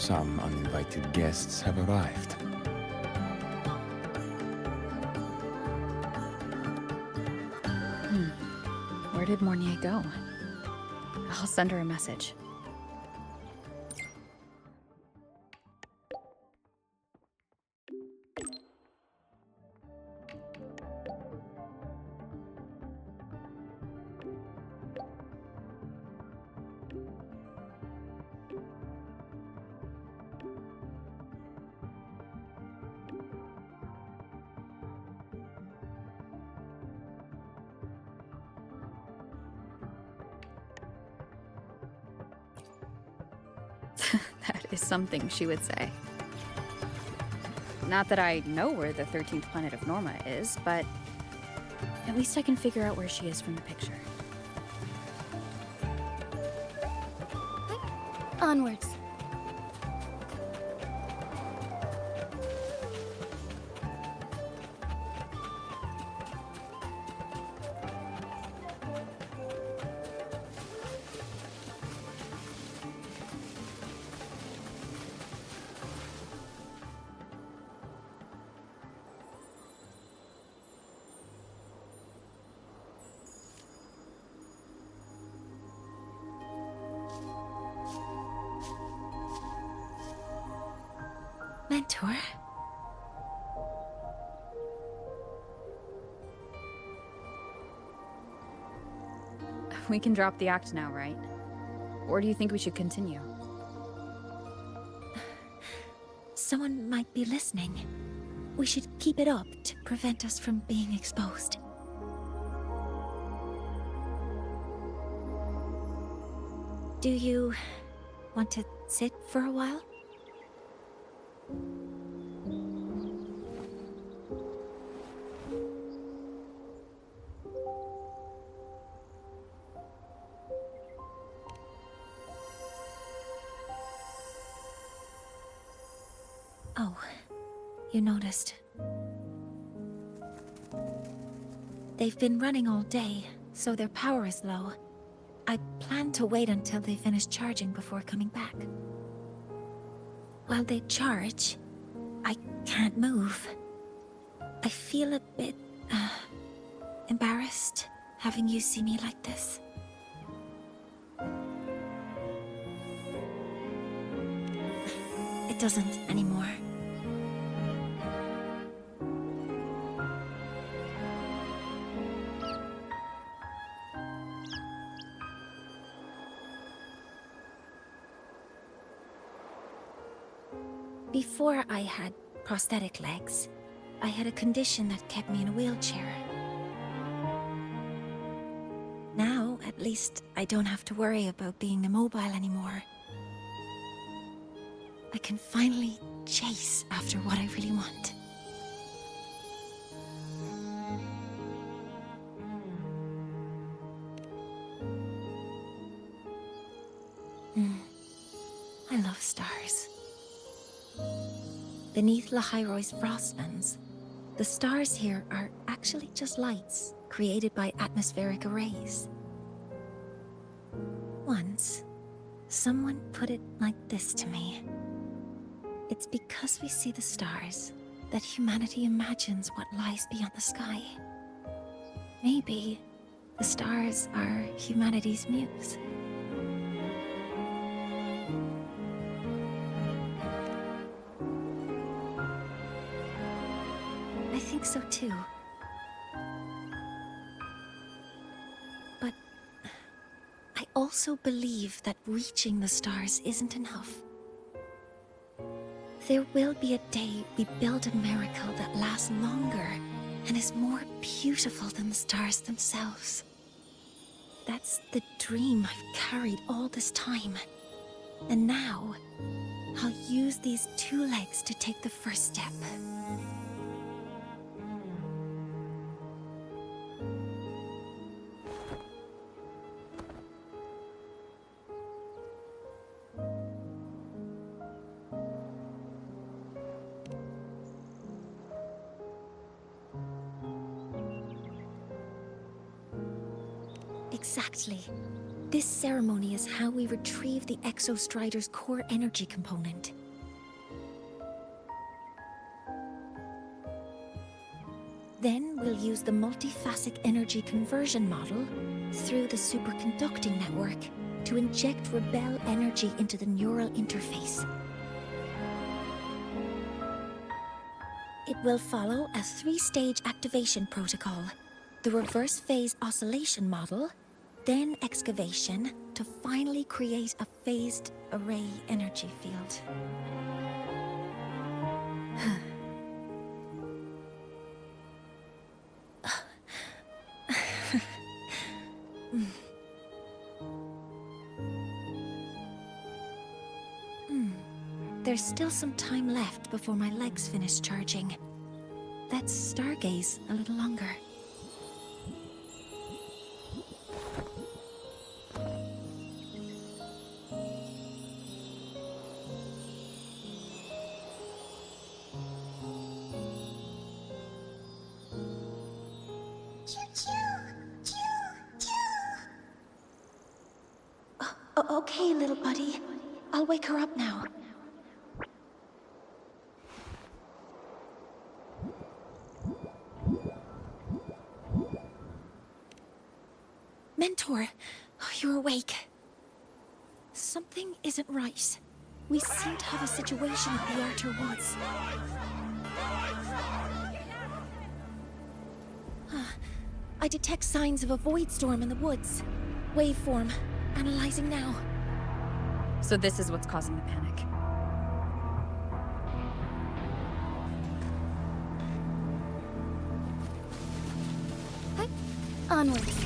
some uninvited guests have arrived. Where did Mornier go? I'll send her a message. That is something she would say. Not that I know where the 13th planet of Norma is, but at least I can figure out where she is from the picture. Onwards. Mentor? We can drop the act now, right? Or do you think we should continue? Someone might be listening. We should keep it up to prevent us from being exposed. Do you want to sit for a while? Oh, you noticed. They've been running all day, so their power is low. I plan to wait until they finish charging before coming back. While they charge, I can't move. I feel a bit, embarrassed having you see me like this. It doesn't anymore. Before I had prosthetic legs, I had a condition that kept me in a wheelchair. Now, at least, I don't have to worry about being immobile anymore. I can finally chase after what I really want. I love stars. Beneath Lachai-Roy's frostlands, the stars here are actually just lights created by atmospheric arrays. Once, someone put it like this to me. It's because we see the stars that humanity imagines what lies beyond the sky. Maybe the stars are humanity's muse. I think so too. But I also believe that reaching the stars isn't enough. There will be a day we build a miracle that lasts longer and is more beautiful than the stars themselves. That's the dream I've carried all this time. And now, I'll use these two legs to take the first step. Exactly. This ceremony is how we retrieve the Exostrider's core energy component. Then we'll use the multiphasic energy conversion model through the superconducting network to inject rebel energy into the neural interface. It will follow a 3-stage activation protocol. The reverse phase oscillation model, then excavation, to finally create a phased array energy field. There's still some time left before my legs finish charging. Let's stargaze a little longer. Okay, little buddy. I'll wake her up now. Mentor, you're awake. Something isn't right. We seem to have a situation at the Outer Woods. I detect signs of a void storm in the woods. Waveform. Analyzing now. So this is what's causing the panic. Hi. Onwards.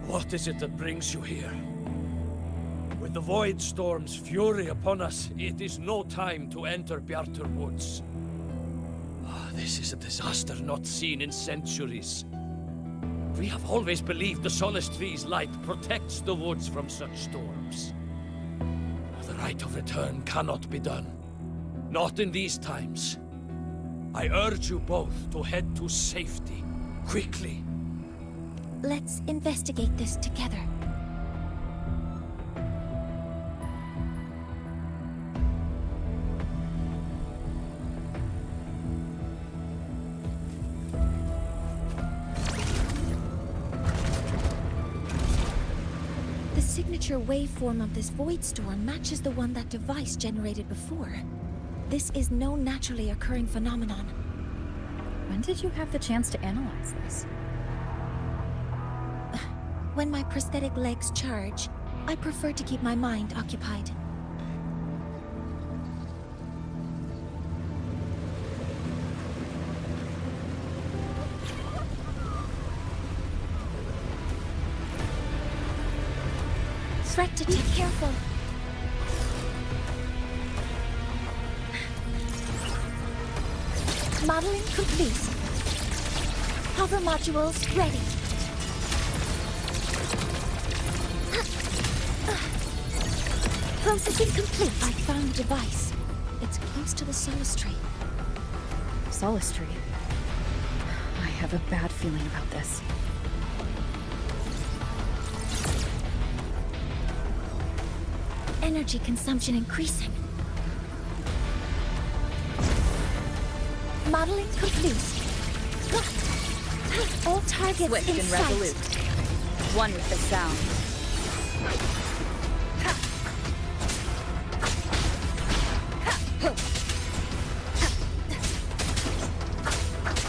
What is it that brings you here? With the Void Storm's fury upon us, it is no time to enter Bjartur Woods. This is a disaster not seen in centuries. We have always believed the Solace Tree's light protects the woods from such storms. The rite of return cannot be done. Not in these times. I urge you both to head to safety, quickly. Let's investigate this together. The signature waveform of this void storm matches the one that device generated before. This is no naturally occurring phenomenon. When did you have the chance to analyze this? When my prosthetic legs charge, I prefer to keep my mind occupied. Threat to be careful. Modeling complete. Hover modules ready. Processing complete. I found the device. It's close to the Solace Tree. Solace Tree? I have a bad feeling about this. Energy consumption increasing. Modeling complete. All targets Swift in and sight. resolute. One with the sound.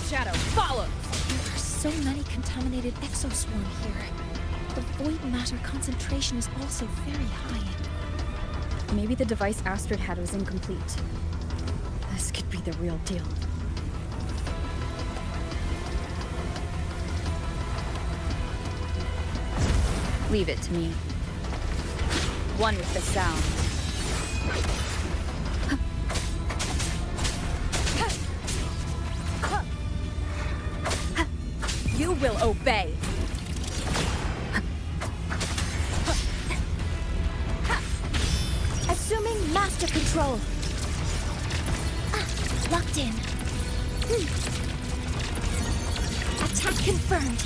Shadow, follow! There are so many contaminated exoswarm here. The void matter concentration is also very high. Maybe the device Astrid had was incomplete. This could be the real deal. Leave it to me. One with the sound. you will obey. Assuming master control. Locked in. Attack confirmed.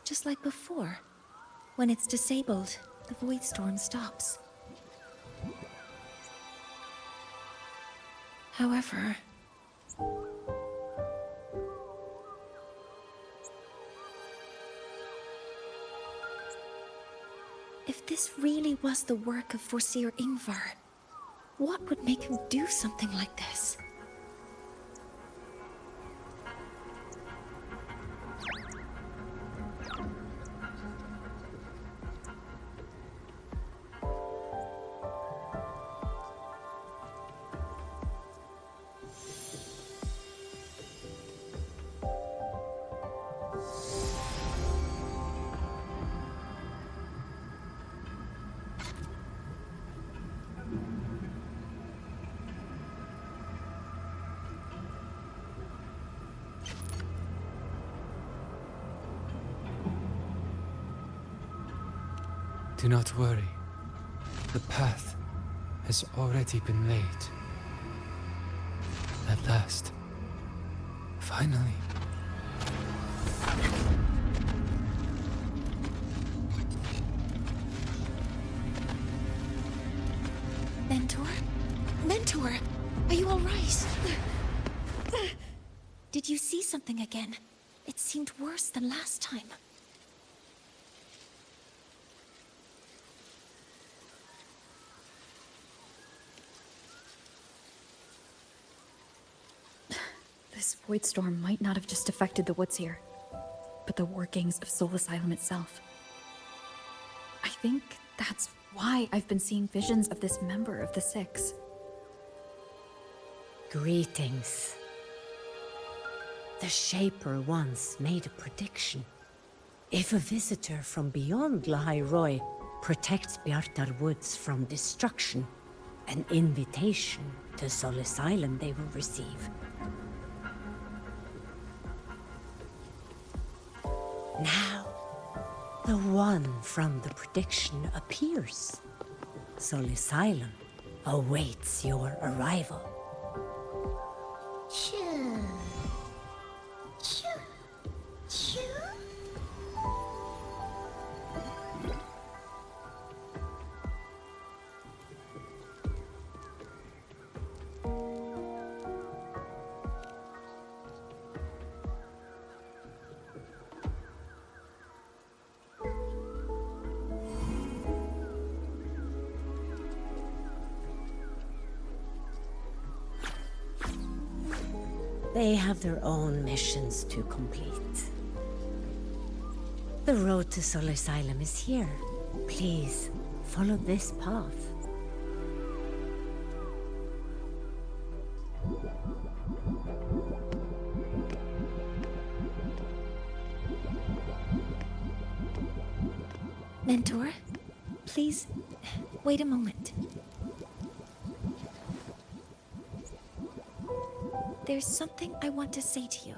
Just like before. When it's disabled, the void storm stops. However... if this really was the work of Foreseer Ingvar, what would make him do something like this? Do not worry. The path has already been laid. At last. Finally. Mentor? Mentor! Are you alright? Did you see something again? It seemed worse than last time. This void storm might not have just affected the woods here, but the workings of Soul Asylum itself. I think that's why I've been seeing visions of this member of the Six. Greetings. The Shaper once made a prediction. If a visitor from beyond Lahai-Roi protects Bjartar Woods from destruction, an invitation to Soul Asylum they will receive. Now, the one from the prediction appears. Soul Asylum awaits your arrival. They have their own missions to complete. The road to Soul Asylum is here. Please, follow this path. Mentor, please, wait a moment. There's something I want to say to you.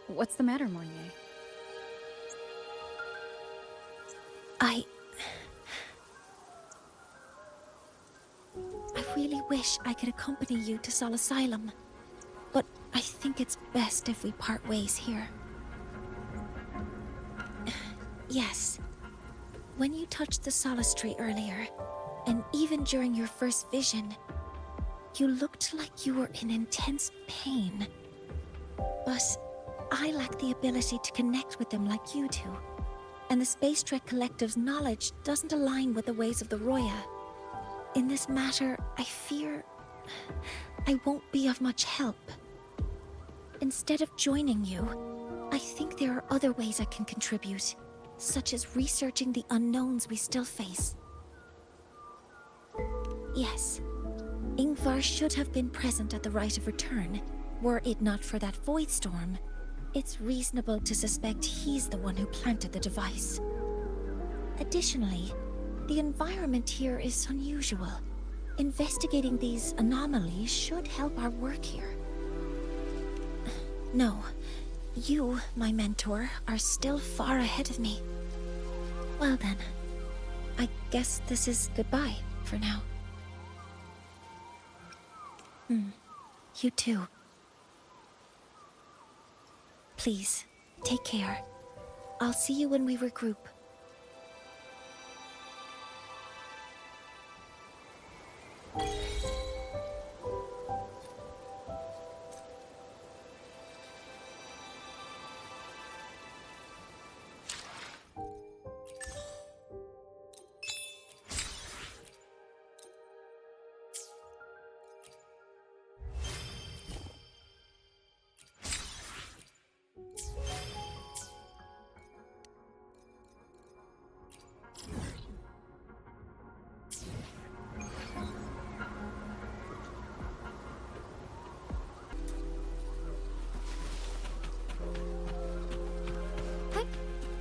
What's the matter, Mornier? I really wish I could accompany you to Soul Asylum, but I think it's best if we part ways here. Yes. When you touched the solace tree earlier, and even during your first vision, you looked like you were in intense pain. But I lack the ability to connect with them like you do, and the Space Trek Collective's knowledge doesn't align with the ways of the Roya. In this matter, I fear I won't be of much help. Instead of joining you, I think there are other ways I can contribute, such as researching the unknowns we still face. Yes, Ingvar should have been present at the rite of return. Were it not for that void storm, it's reasonable to suspect he's the one who planted the device. Additionally, the environment here is unusual. Investigating these anomalies should help our work here. No, you, my mentor, are still far ahead of me. Well then, I guess this is goodbye for now. You too. Please, take care. I'll see you when we regroup.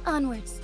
Onwards.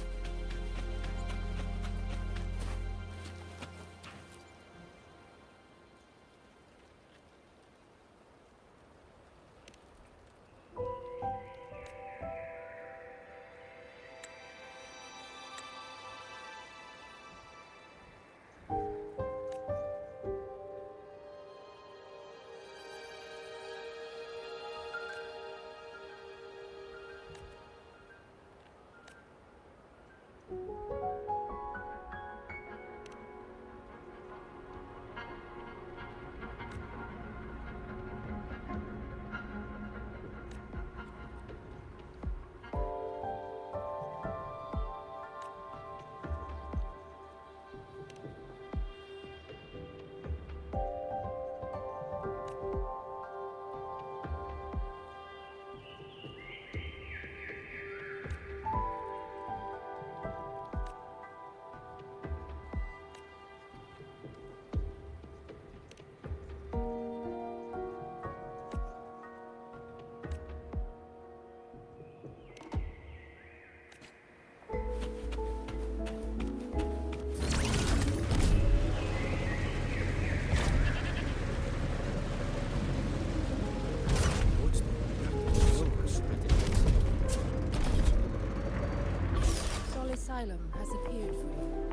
Asylum has appeared for you.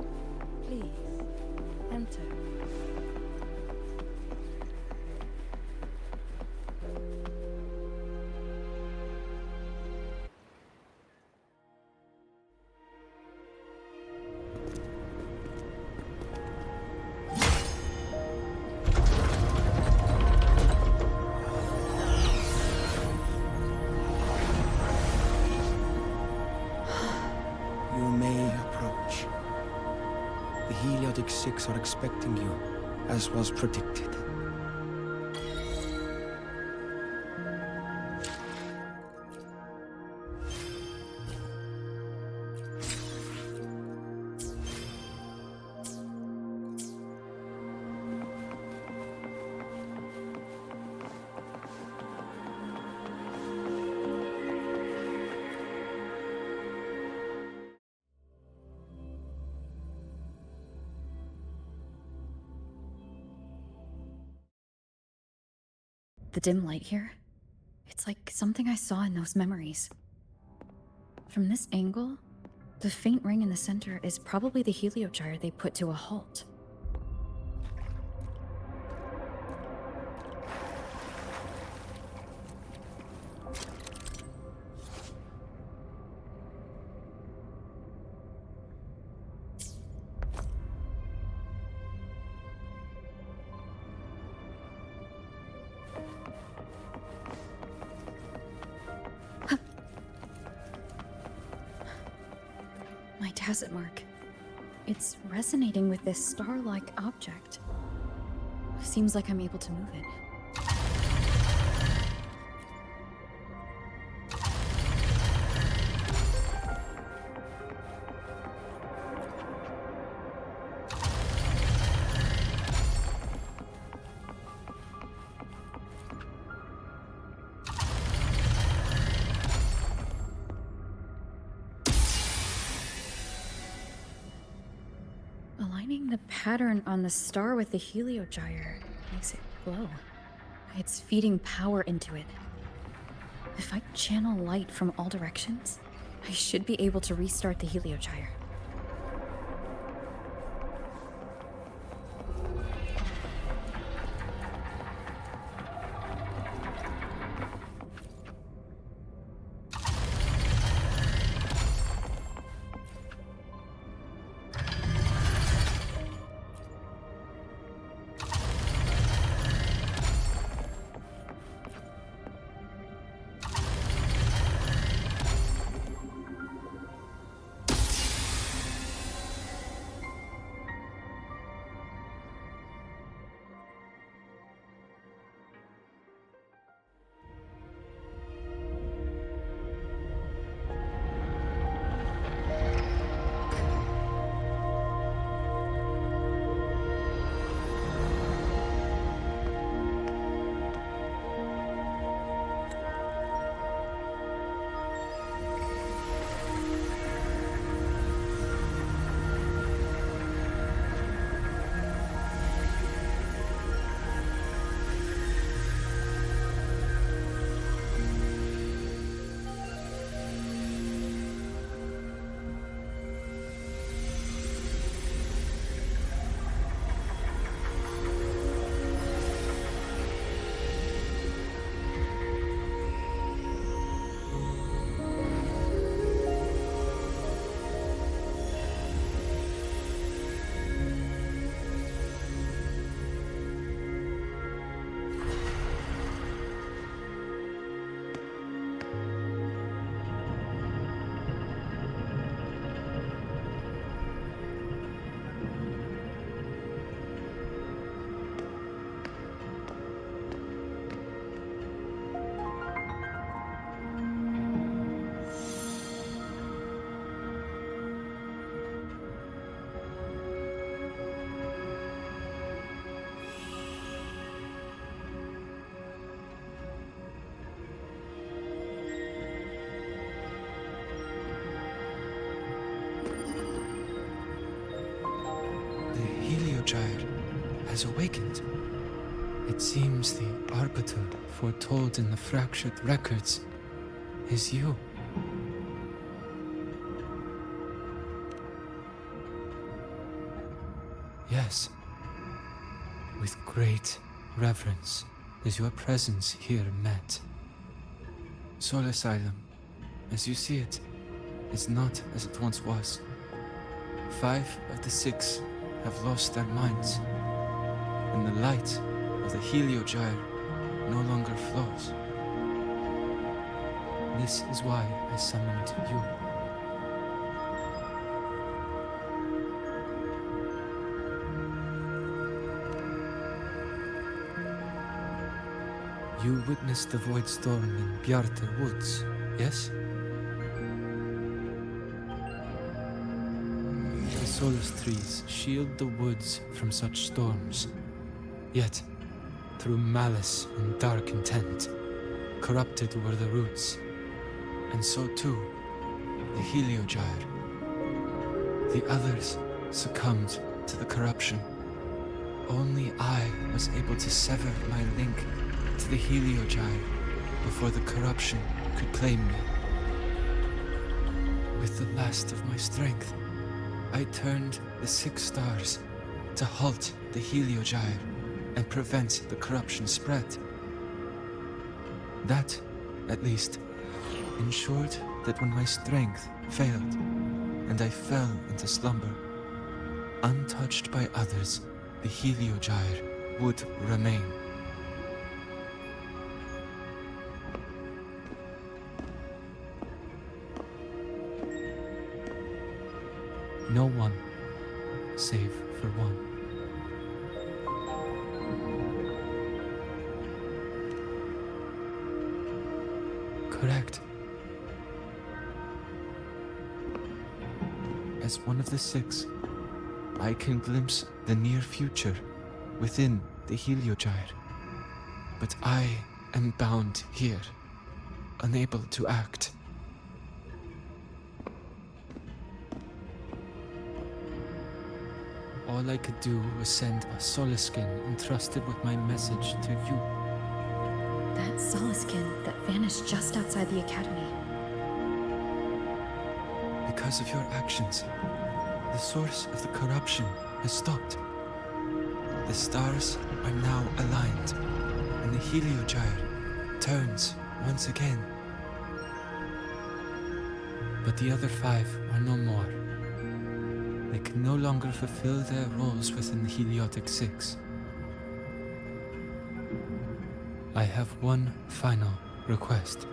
Please, enter. Six are expecting you, as was predicted. The dim light here, it's like something I saw in those memories. From this angle, the faint ring in the center is probably the heliogyre they put to a halt. My tacit mark. It's resonating with this star-like object. Seems like I'm able to move it. The pattern on the star with the heliogyre makes it glow. It's feeding power into it. If I channel light from all directions, I should be able to restart the heliogyre. Has awakened. It seems the arbiter foretold in the fractured records is you. Yes. With great reverence is your presence here met. Soul Asylum, as you see it, is not as it once was. 5 of the 6 have lost their minds, and the light of the heliogyre no longer flows. This is why I summoned you. You witnessed the void storm in Bjarter Woods, yes? The solace trees shield the woods from such storms. Yet, through malice and dark intent, corrupted were the roots, and so too the heliogyre. The others succumbed to the corruption. Only I was able to sever my link to the heliogyre before the corruption could claim me. With the last of my strength, I turned the 6 stars to halt the heliogyre and prevent the corruption spread. That, at least, ensured that when my strength failed and I fell into slumber, untouched by others, the heliogyre would remain. No one, save for one. Correct. As one of the 6, I can glimpse the near future within the heliogyre. But I am bound here, unable to act. all I could do was send a Soliskin entrusted with my message to you. That Soliskin that vanished just outside the academy. Because of your actions, the source of the corruption has stopped. The stars are now aligned, and the Heliogyre turns once again. But the other 5 are no more. They can no longer fulfill their roles within the Heliotic 6. I have one final request.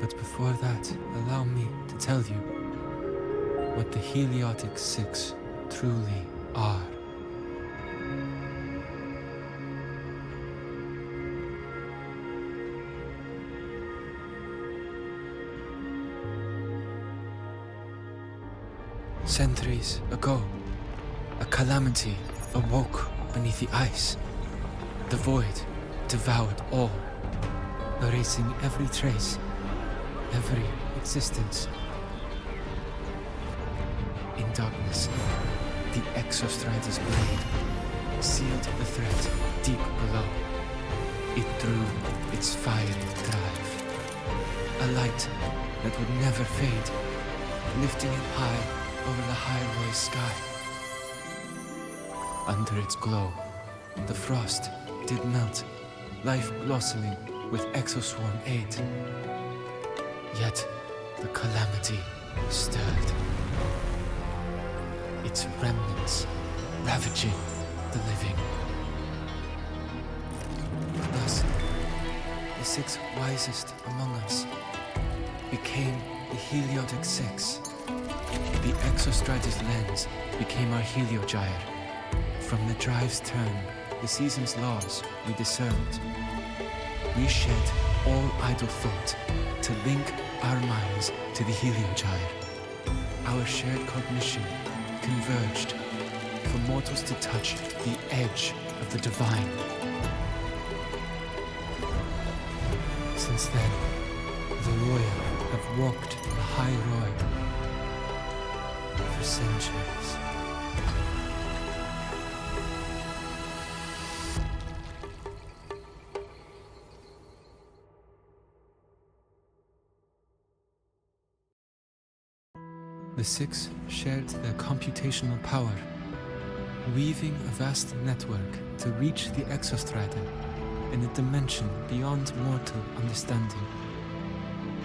But before that, allow me to tell you what the Heliotic 6 truly are. Centuries ago, a calamity awoke beneath the ice. The void devoured all, erasing every trace, every existence. In darkness, the Exostrider's blade sealed the threat deep below. It drew its fiery drive, a light that would never fade, lifting it high over Lahai-Roy's sky. Under its glow, the frost did melt, life blossoming with exoswarm aid. Yet the calamity stirred, its remnants ravaging the living. Thus, the 6 wisest among us became the Heliotic 6. The Exostrider's lens became our Heliogyre. From the drive's turn, the season's laws we discerned. We shed all idle thought to link our minds to the Heliogyre. Our shared cognition converged for mortals to touch the edge of the divine. Since then, the royal have walked Lahai-Roi for centuries. The 6 shared their computational power, weaving a vast network to reach the Exostrider in a dimension beyond mortal understanding.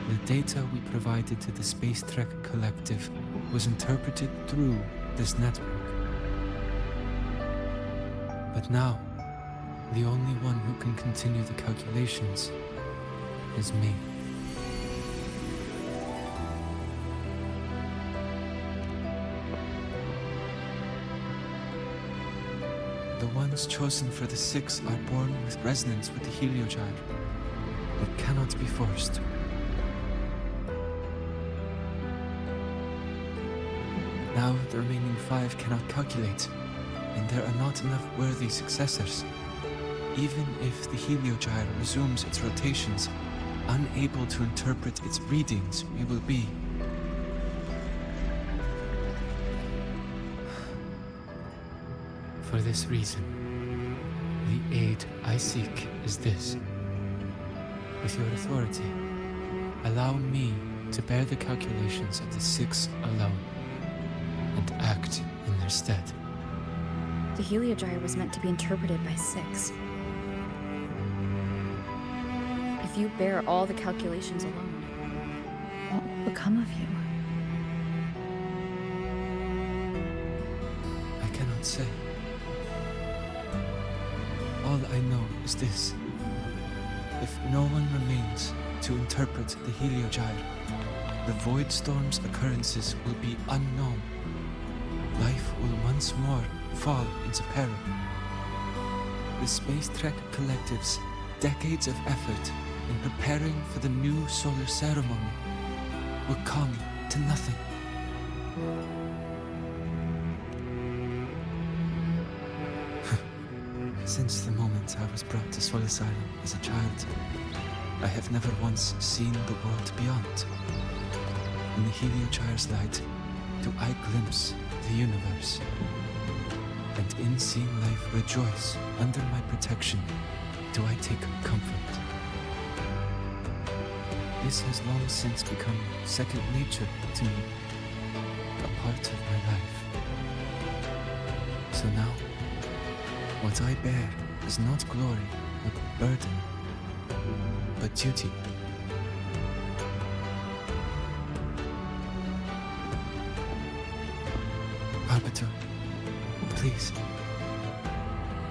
The data we provided to the Space Trek Collective was interpreted through this network. But now, the only one who can continue the calculations is me. The ones chosen for the 6 are born with resonance with the Heliogyre. It cannot be forced. Now the remaining 5 cannot calculate, and there are not enough worthy successors. Even if the Heliogyre resumes its rotations, unable to interpret its readings, we will be. For this reason, the aid I seek is this. With your authority, allow me to bear the calculations of the 6 alone, and act in their stead. The Heliogyre was meant to be interpreted by 6. If you bear all the calculations alone, what will become of you? I cannot say. All I know is this. If no one remains to interpret the Heliogyre, the Void Storm's occurrences will be unknown. Life will once more fall into peril. The Space Trek Collective's decades of effort in preparing for the new solar ceremony will come to nothing. Since the moment I was brought to Sol Asylum as a child, I have never once seen the world beyond. In the Heliogyre's light do I glimpse the universe, and in seeing life rejoice under my protection do I take comfort. This has long since become second nature to me, a part of my life. So now, what I bear is not glory or burden, but duty. Arbiter, please,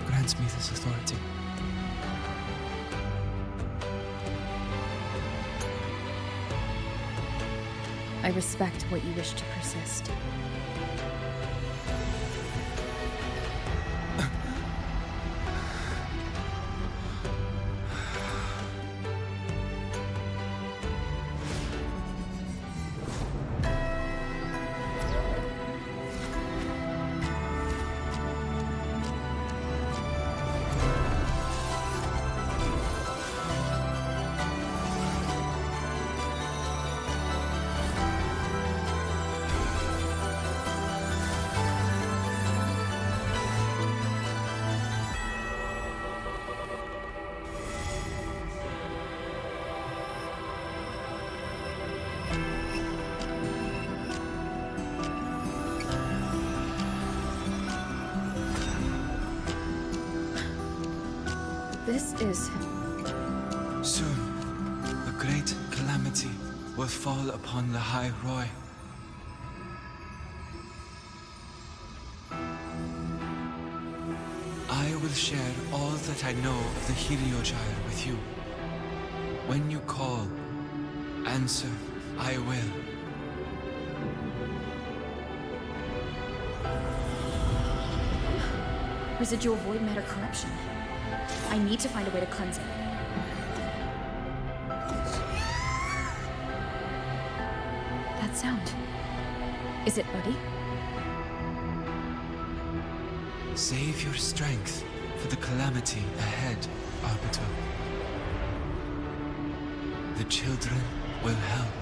grant me this authority. I respect what you wish to persist. This is... Soon, a great calamity will fall upon Lahai-Roi. I will share all that I know of the Heliogyre with you. When you call, answer, I will. Residual void matter corruption. I need to find a way to cleanse it. That sound. Is it Buddy? Save your strength for the calamity ahead, Arbiter. The children will help.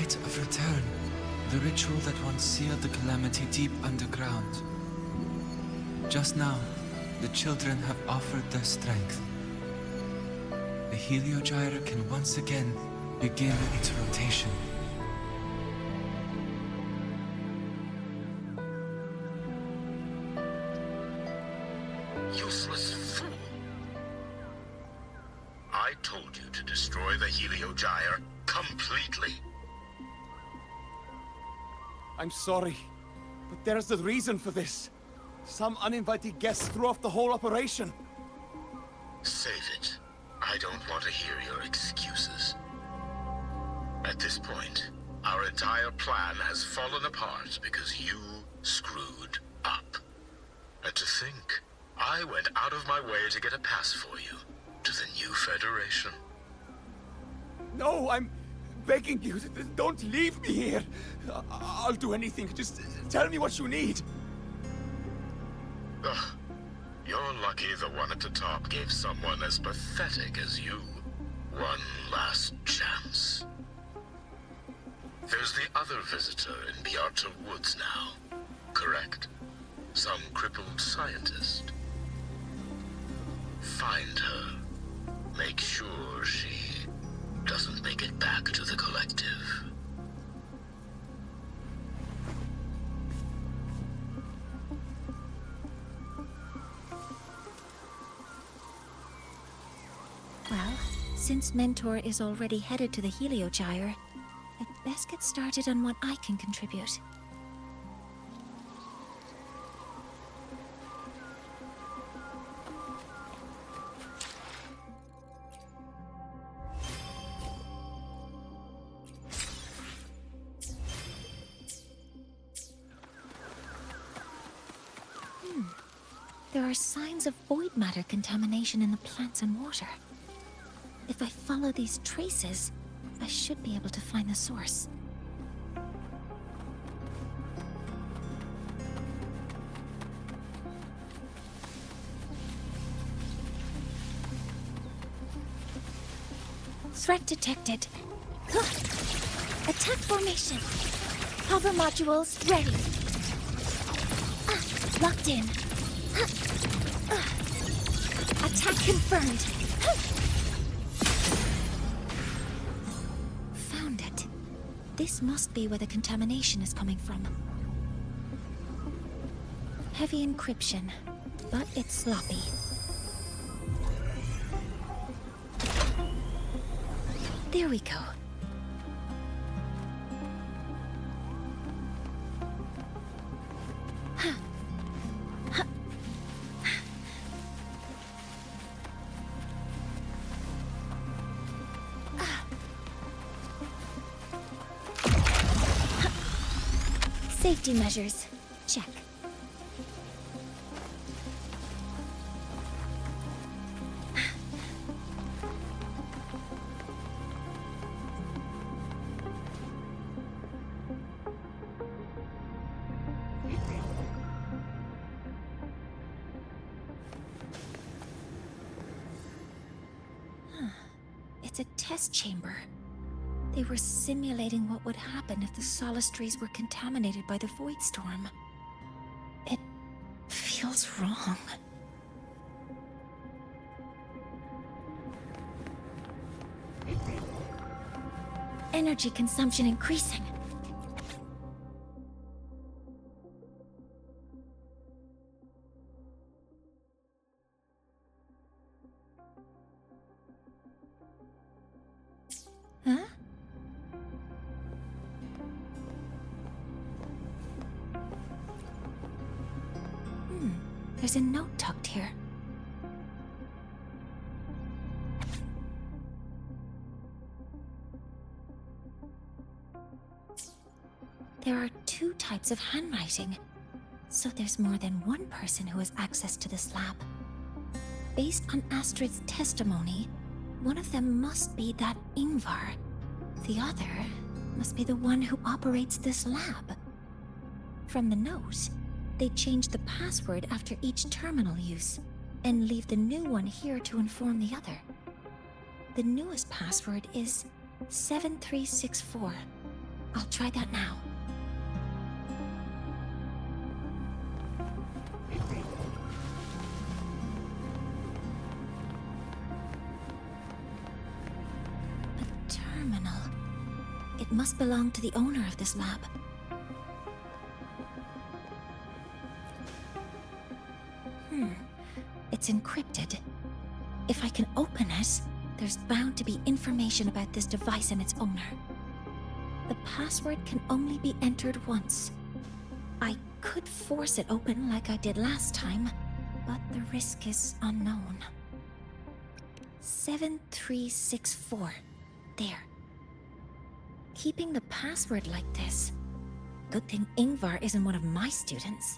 Of return, the ritual that once sealed the calamity deep underground. Just now, the children have offered their strength. The Heliogyre can once again begin its rotation. Useless fool! I told you to destroy the Heliogyre completely. I'm sorry, but there's a reason for this. Some uninvited guests threw off the whole operation. Save it. I don't want to hear your excuses. At this point, our entire plan has fallen apart because you screwed up. And to think, I went out of my way to get a pass for you to the new Federation. No, I'm begging you, don't leave me here. I'll do anything, just tell me what you need. Ugh. You're lucky the one at the top gave someone as pathetic as you one last chance. There's the other visitor in Bjarta Woods now. Correct. Some crippled scientist. Find her. Make sure she doesn't make it back to the collective. Well, since Mentor is already headed to the Heliogyre, I'd best get started on what I can contribute. There are signs of void matter contamination in the plants and water. If I follow these traces, I should be able to find the source. Threat detected. Attack formation. Hover modules ready. Locked in. Attack confirmed. Found it. This must be where the contamination is coming from. Heavy encryption, but it's sloppy. There we go. Safety measures. Check. It's a test chamber. They were simulating what would happen if the Solace trees were contaminated by the Void Storm. It feels wrong. Energy consumption increasing. Huh? There's a note tucked here. There are two types of handwriting, so there's more than one person who has access to this lab. Based on Astrid's testimony, one of them must be that Ingvar. The other must be the one who operates this lab. From the note, they change the password after each terminal use, and leave the new one here to inform the other. The newest password is 7364. I'll try that now. A terminal. It must belong to the owner of this lab. It's encrypted. If I can open it, there's bound to be information about this device and its owner. The password can only be entered once. I could force it open like I did last time, but the risk is unknown. 7364. There. Keeping the password like this. Good thing Ingvar isn't one of my students.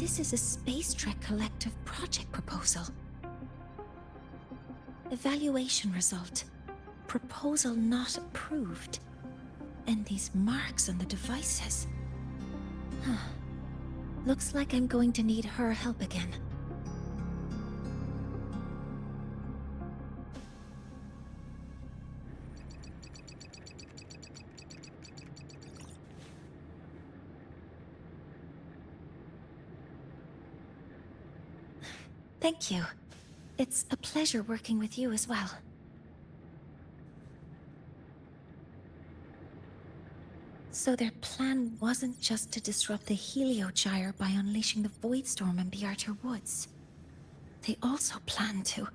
This is a Space Trek Collective project proposal. Evaluation result. Proposal not approved. And these marks on the devices. Looks like I'm going to need her help again. Thank you. It's a pleasure working with you as well. So their plan wasn't just to disrupt the Heliogyre by unleashing the Voidstorm in Bjartur Woods. They also planned to...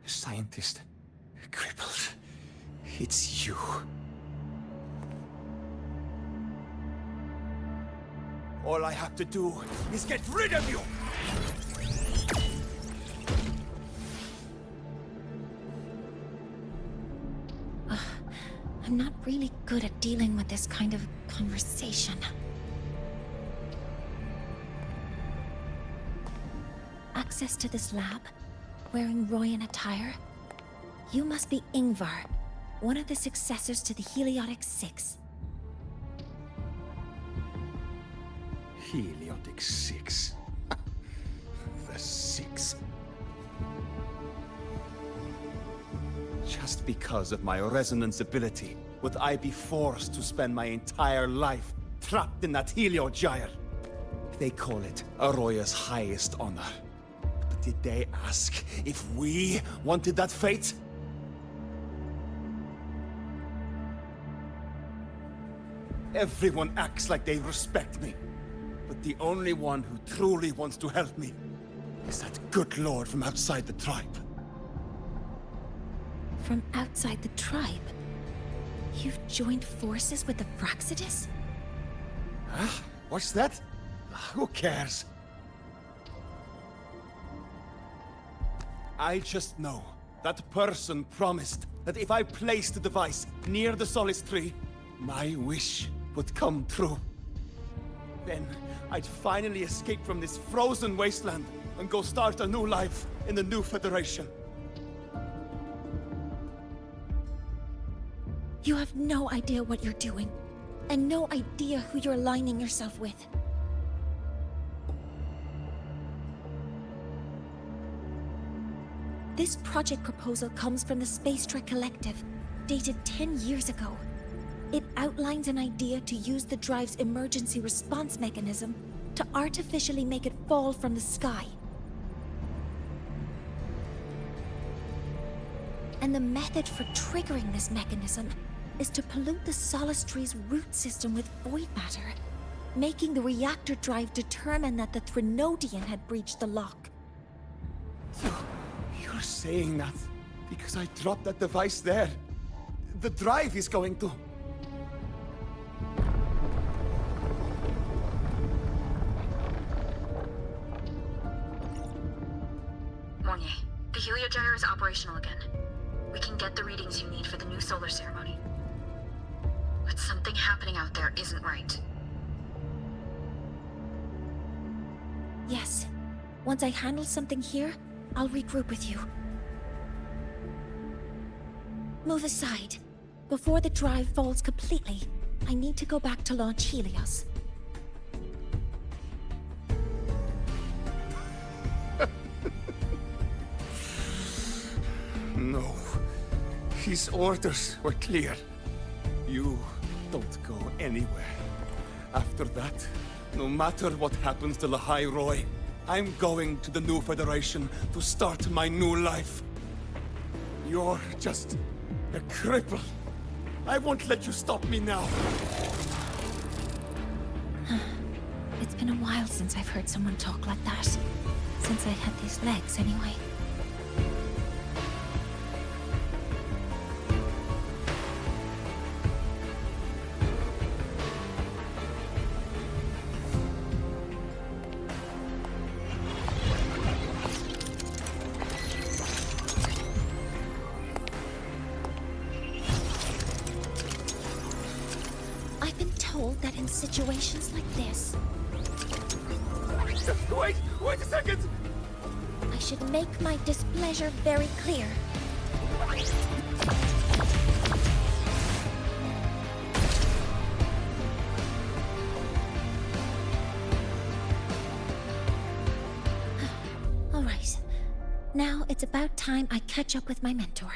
Scientist. Crippled. It's you. All I have to do is get rid of you! I'm not really good at dealing with this kind of conversation. Access to this lab? Wearing Royan attire? You must be Ingvar, one of the successors to the Heliotic Six. Heliotic Six. The Six. Just because of my resonance ability, would I be forced to spend my entire life trapped in that Heliogyre? They call it Aroya's highest honor. Did they ask if we wanted that fate? Everyone acts like they respect me. But the only one who truly wants to help me is that good lord from outside the tribe. From outside the tribe? You've joined forces with the Vraxidus? Huh? What's that? Who cares? I just know that person promised that if I placed the device near the Solace Tree, my wish would come true. Then I'd finally escape from this frozen wasteland and go start a new life in the new Federation. You have no idea what you're doing, and no idea who you're aligning yourself with. This project proposal comes from the Space Trek Collective, dated 10 years ago. It outlines an idea to use the drive's emergency response mechanism to artificially make it fall from the sky. And the method for triggering this mechanism is to pollute the Solace Tree's root system with void matter, making the reactor drive determine that the Threnodian had breached the lock. You're saying that because I dropped that device there. The drive is going to... Mornier, the Heliogyre is operational again. We can get the readings you need for the new solar ceremony. But something happening out there isn't right. Yes. Once I handle something here, I'll regroup with you. Move aside. Before the drive falls completely, I need to go back to launch Helios. No. His orders were clear. You don't go anywhere. After that, no matter what happens to Lahai-Roi, I'm going to the new Federation to start my new life. You're just a cripple. I won't let you stop me now. It's been a while since I've heard someone talk like that. Since I had these legs, anyway. situations like this, Wait a second! I should make my displeasure very clear. All right. Now it's about time I catch up with my mentor.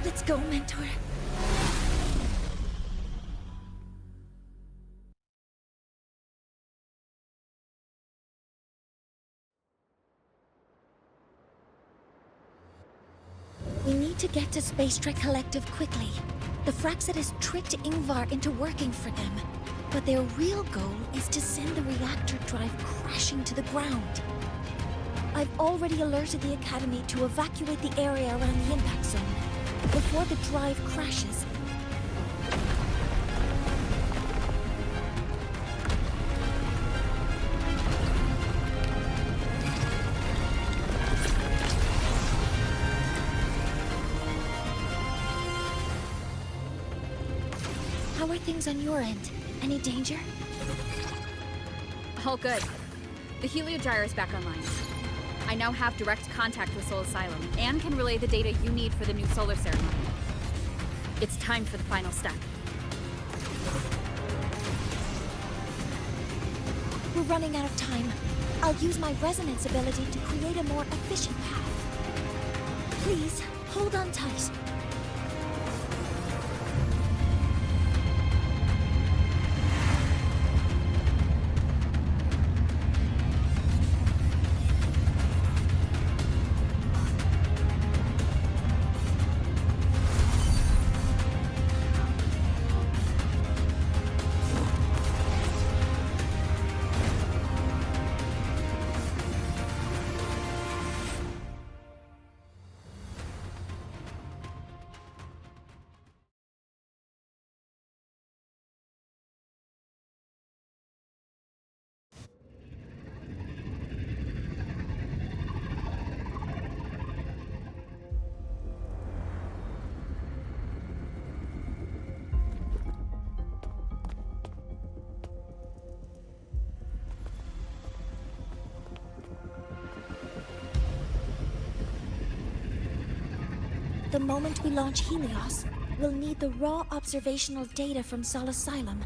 Let's go, mentor. We need to get to Space Trek Collective quickly. The Fraxidus tricked Ingvar into working for them, but their real goal is to send the reactor drive crashing to the ground. I've already alerted the Academy to evacuate the area around the impact zone before the drive crashes. How are things on your end? Any danger? All good. The heliogyre is back online. I now have direct contact with Sol Asylum and can relay the data you need for the new solar ceremony. It's time for the final step. We're running out of time. I'll use my resonance ability to create a more efficient path. Please, hold on tight. The moment we launch Helios, we'll need the raw observational data from Sol Asylum.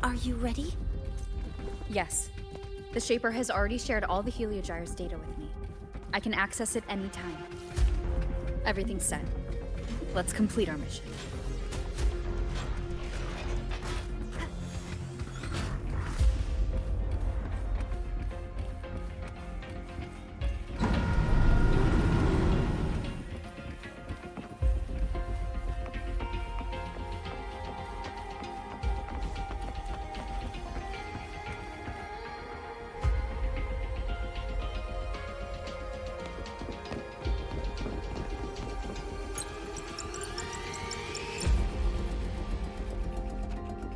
Are you ready? Yes. The Shaper has already shared all the heliogyre's data with me. I can access it anytime. Everything's set. Let's complete our mission.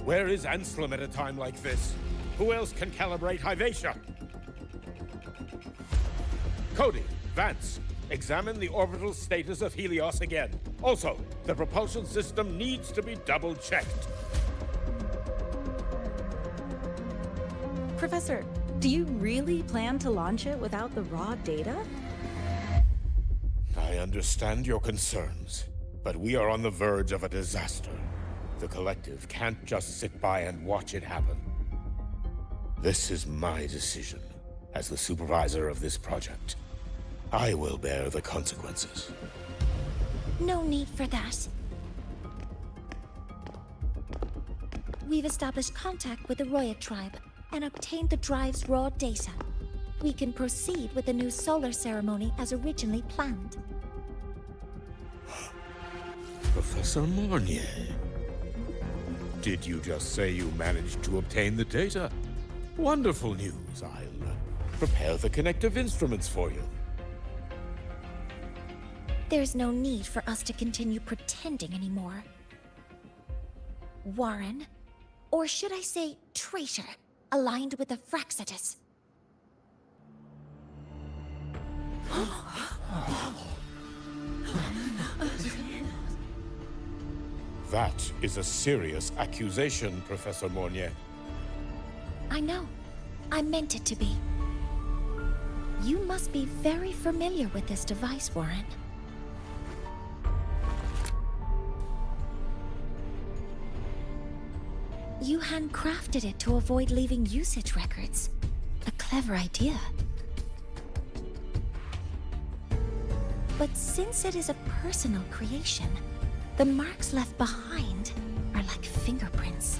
Where is Anselm at a time like this? Who else can calibrate Hyvatia? Cody, Vance, examine the orbital status of Helios again. Also, the propulsion system needs to be double-checked. Professor, do you really plan to launch it without the raw data? I understand your concerns, but we are on the verge of a disaster. The Collective can't just sit by and watch it happen. This is my decision. As the supervisor of this project, I will bear the consequences. No need for that. We've established contact with the Roya tribe and obtained the drive's raw data. We can proceed with the new solar ceremony as originally planned. Professor Mornier, did you just say you managed to obtain the data? Wonderful news. I'll prepare the connective instruments for you. There's no need for us to continue pretending anymore. Warren, or should I say traitor, aligned with the Fraxidus. That is a serious accusation, Professor Mornier. I know. I meant it to be. You must be very familiar with this device, Warren. You handcrafted it to avoid leaving usage records. A clever idea. But since it is a personal creation, the marks left behind are like fingerprints.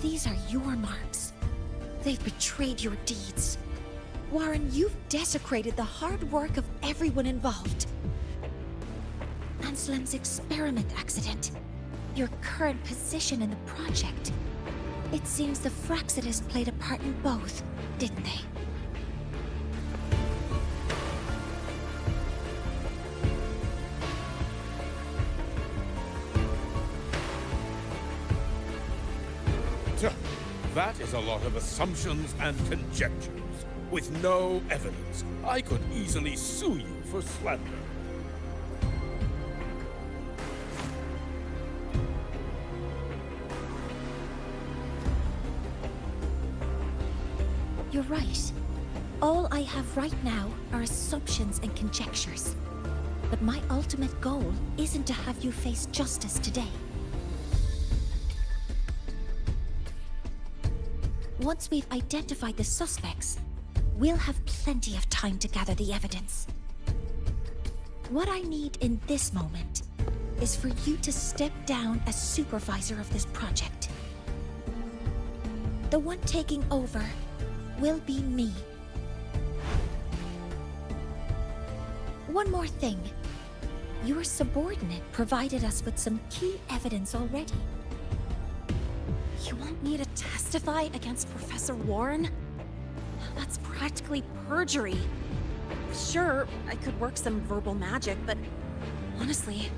These are your marks. They've betrayed your deeds. Warren, you've desecrated the hard work of everyone involved. Anselm's experiment accident, your current position in the project. It seems the Fraxidus played a part in both, didn't they? That is a lot of assumptions and conjectures, with no evidence. I could easily sue you for slander. You're right. All I have right now are assumptions and conjectures. But my ultimate goal isn't to have you face justice today. Once we've identified the suspects, we'll have plenty of time to gather the evidence. What I need in this moment is for you to step down as supervisor of this project. The one taking over will be me. One more thing. Your subordinate provided us with some key evidence already. You want me to testify against Professor Warren? That's practically perjury. Sure, I could work some verbal magic, but honestly,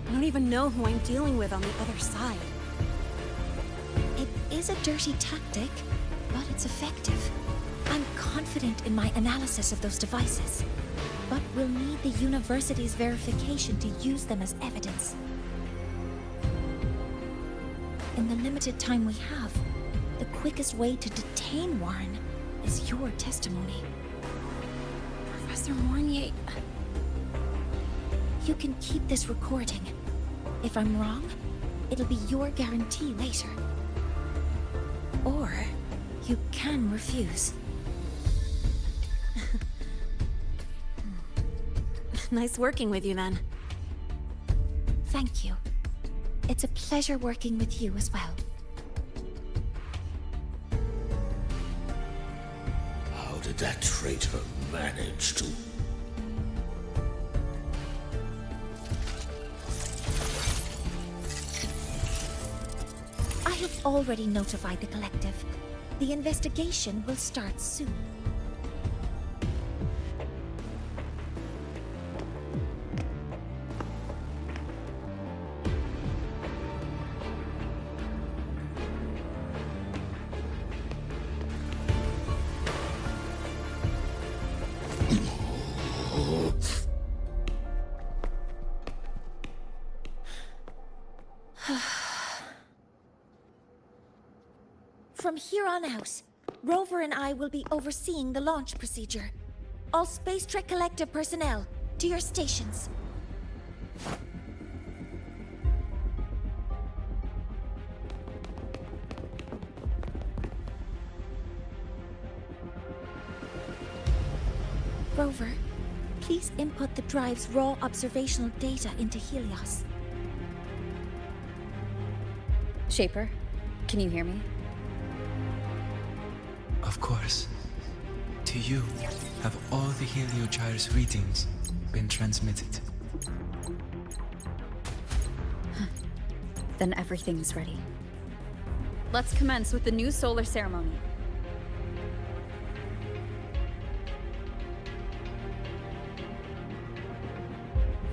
I don't even know who I'm dealing with on the other side. It is a dirty tactic, but it's effective. I'm confident in my analysis of those devices, but we'll need the university's verification to use them as evidence. In the limited time we have, the quickest way to detain Warren is your testimony. Professor Mornier... You can keep this recording. If I'm wrong, it'll be your guarantee later. Or you can refuse. Nice working with you, then. Thank you. It's a pleasure working with you as well. How did that traitor manage to... I have already notified the collective. The investigation will start soon. From here on out, Rover and I will be overseeing the launch procedure. All Space Trek Collective personnel, to your stations. Rover, please input the drive's raw observational data into Helios. Shaper, can you hear me? Of course. To you, have all the heliogyre's readings been transmitted? Then everything's ready. Let's commence with the new solar ceremony.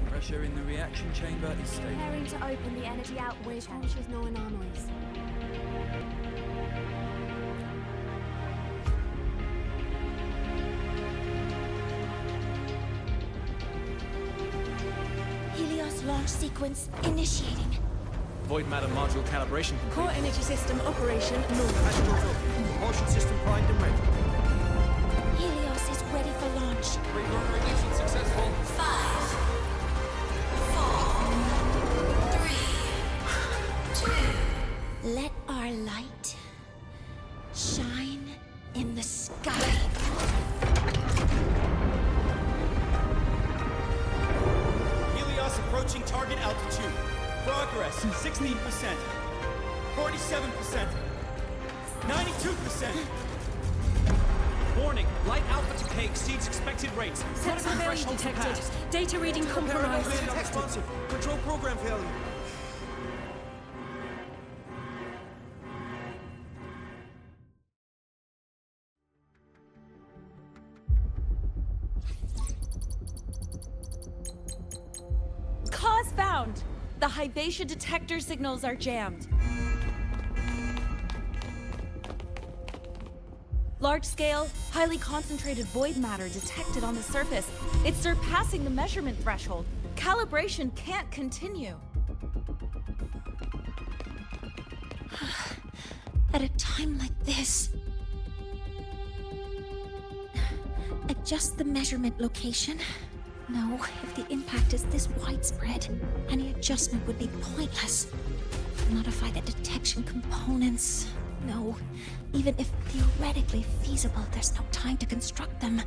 Pressure in the reaction chamber is stable. Preparing to open the energy outward, conscious no anomalies. Helios launch sequence initiating. Void matter module calibration complete. Core energy system operation normal. Propulsion system primed and ready. Helios is ready for launch. Pre-burner ignition successful. 5, 4, 3, 2. Let our light shine in the sky. Helios approaching target altitude. Progress 16%, 47%, 92%. Warning, light alpha decay exceeds expected rates. Sensor failure detected. Data reading compromised. Responsive. Control program failure. Cause found! The Hypatia detector signals are jammed. Large-scale, highly concentrated void matter detected on the surface. It's surpassing the measurement threshold. Calibration can't continue. At a time like this, adjust the measurement location. No, if the impact is this widespread, any adjustment would be pointless. Modify the detection components. No, even if theoretically feasible, there's no time to construct them.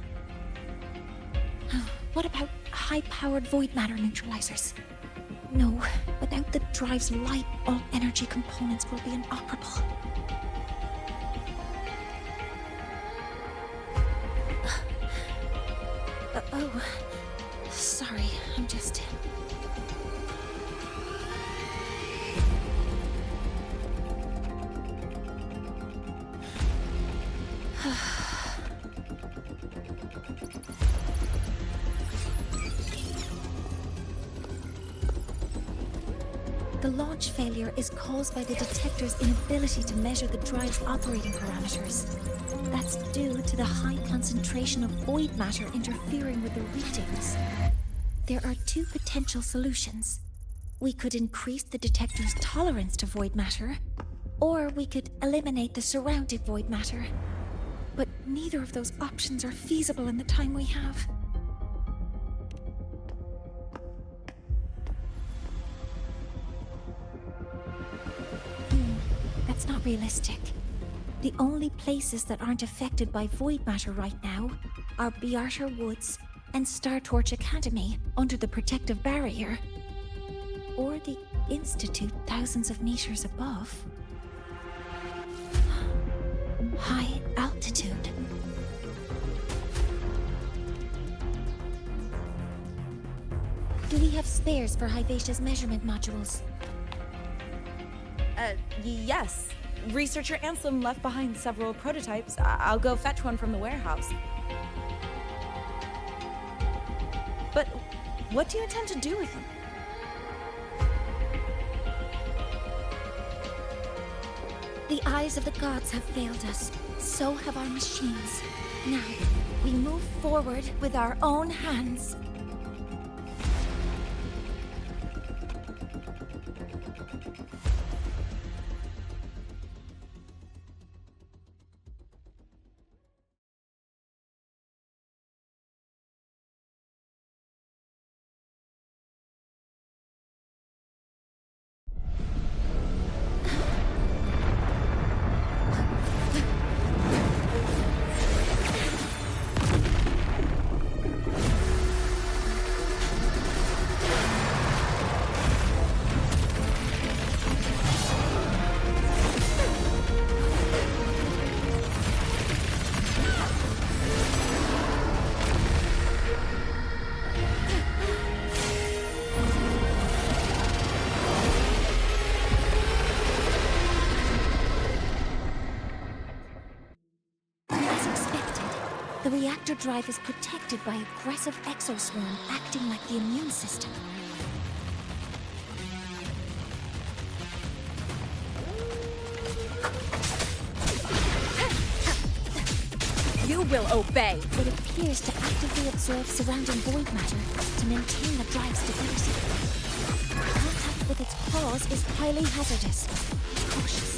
What about high-powered void matter neutralizers? No, without the drive's light, all energy components will be inoperable. Oh. Sorry, I'm just... The launch failure is caused by the detector's inability to measure the drive's operating parameters. That's due to the high concentration of void matter interfering with the readings. There are two potential solutions. We could increase the detector's tolerance to void matter, or we could eliminate the surrounding void matter. But neither of those options are feasible in the time we have. That's not realistic. The only places that aren't affected by void matter right now are Bearter Woods and Startorch Academy under the protective barrier, or the Institute thousands of meters above. High altitude. Do we have spares for Hypatia's measurement modules? Yes. Researcher Anselm left behind several prototypes. I'll go fetch one from the warehouse. But what do you intend to do with them? The eyes of the gods have failed us. So have our machines. Now, we move forward with our own hands. The reactor drive is protected by aggressive exoswarm acting like the immune system. You will obey. It appears to actively absorb surrounding void matter to maintain the drive's stability. Contact with its claws is highly hazardous. Cautious.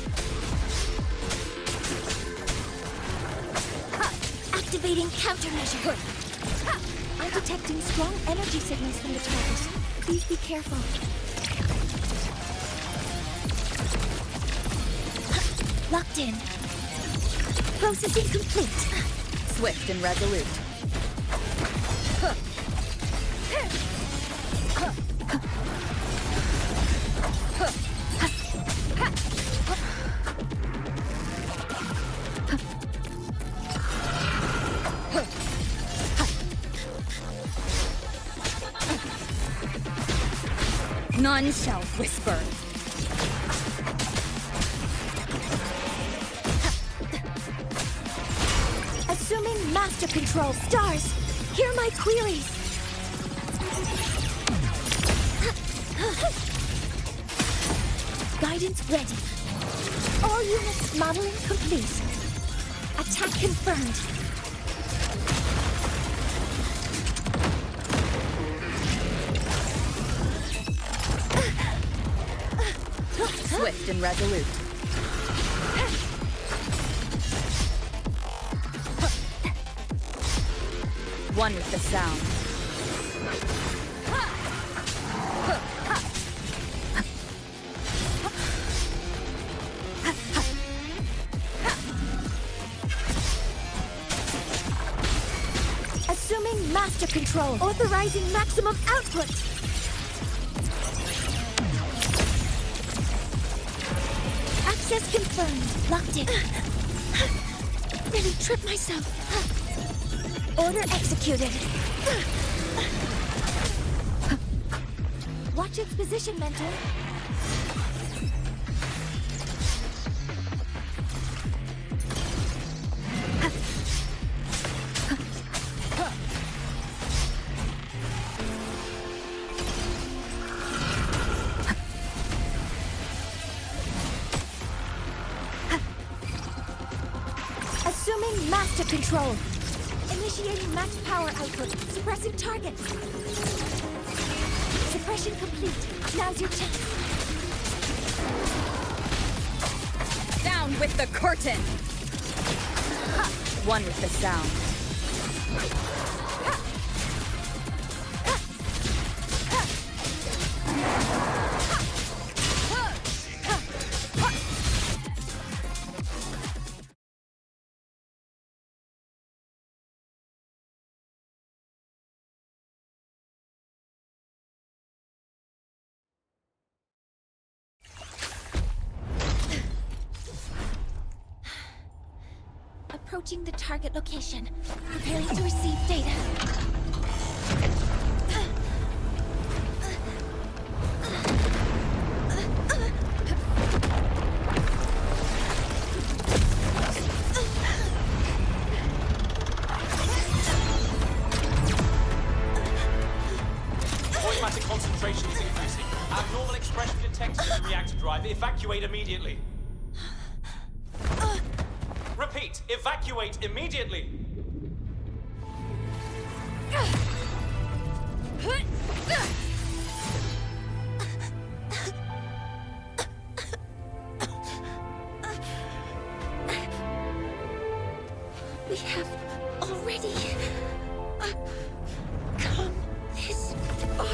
Activating countermeasure. I'm detecting strong energy signals from the target. Please be careful. Locked in. Processing complete. Swift and resolute. None shall whisper. Assuming master control. Stars, hear my queries. Guidance ready. All units modeling complete. Attack confirmed. Swift and resolute. One with the sound. Assuming master control. Authorizing maximum output. Access confirmed. Locked in. Nearly tripped myself. Order executed. Watch its position, Mentor. Assuming master control. Initiating max power output. Suppressing target. Suppression complete. Now's your chance. Down with the curtain. One with the sound. Approaching the target location. Preparing to receive data. Automatic concentration is increasing. Abnormal expression detected in the reactor drive. Evacuate immediately. Repeat, evacuate immediately. We have already come this far.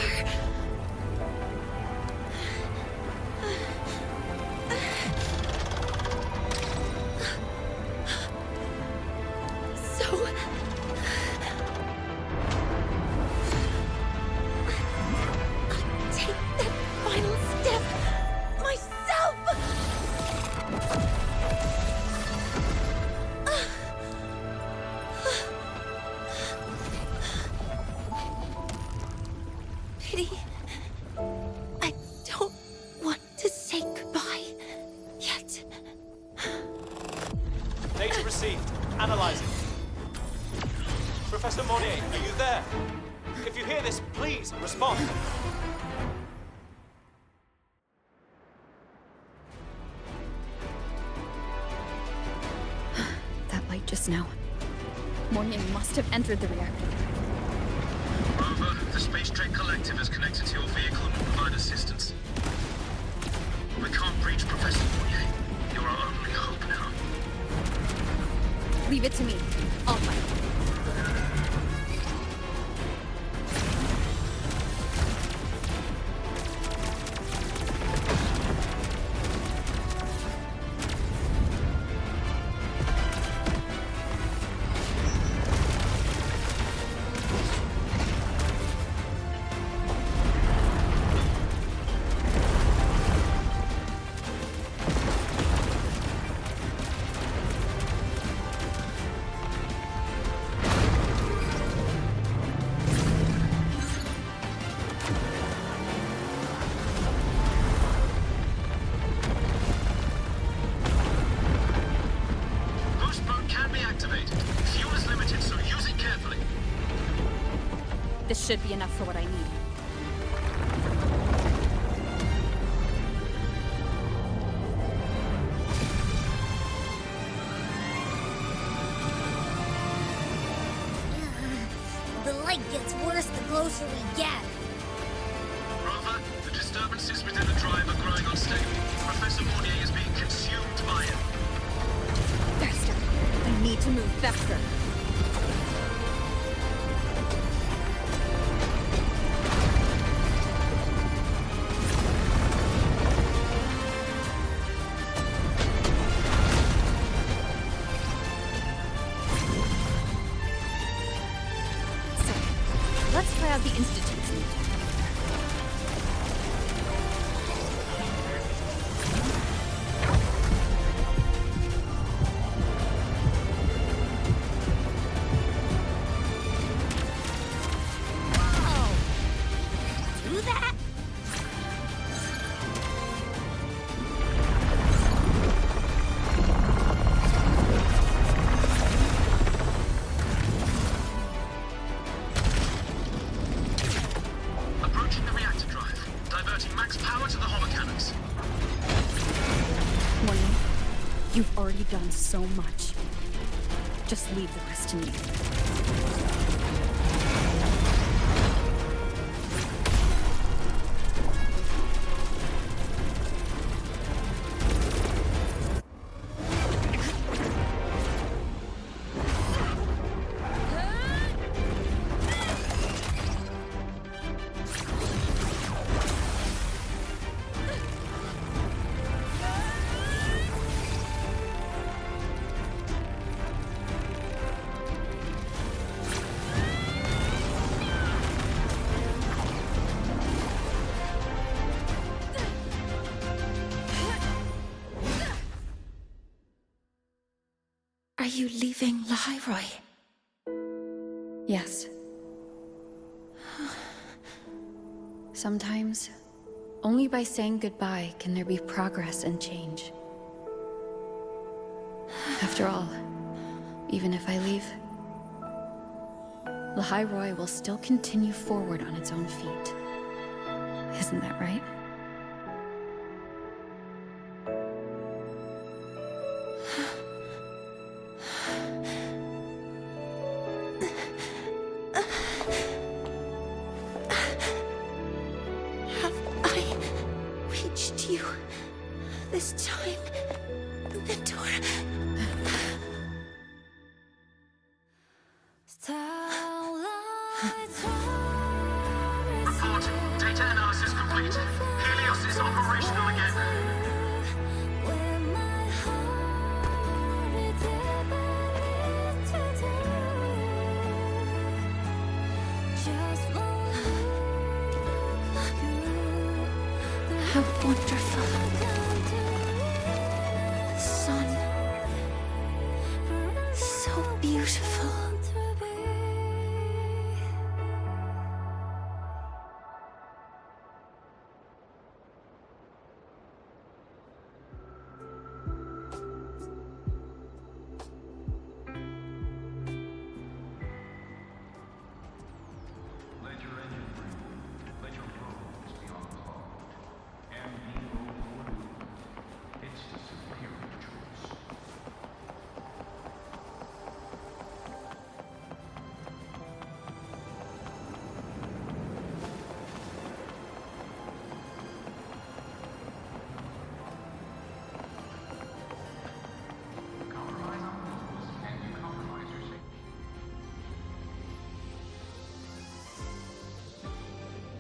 I don't want to say goodbye yet. Data received. Analyzing. Professor Monnier, are you there? If you hear this, please respond. That light just now. Mornier must have entered the reactor. Rover, the Space Trek Collective is connected to your vehicle and will provide assistance. We can't breach Professor Monnier. You're our only hope now. Leave it to me. I'll fight. This should be enough for what I need. The light gets worse the closer we get. Rover, the disturbances within the drive are growing unstable. Professor Monnier is being consumed by it. Faster! I need to move faster. Let's try out the Institute's lead. Do that? Approaching the reactor drive, diverting max power to the holocannons. Morning, you've already done so much. Just leave the rest to me. Are you leaving Lahai-Roi? Yes. Sometimes, only by saying goodbye can there be progress and change. After all, even if I leave, Lahai-Roi will still continue forward on its own feet. Isn't that right? You this time, Mentor. Report. Data analysis complete. Helios is operational again. How wonderful. The sun. So beautiful.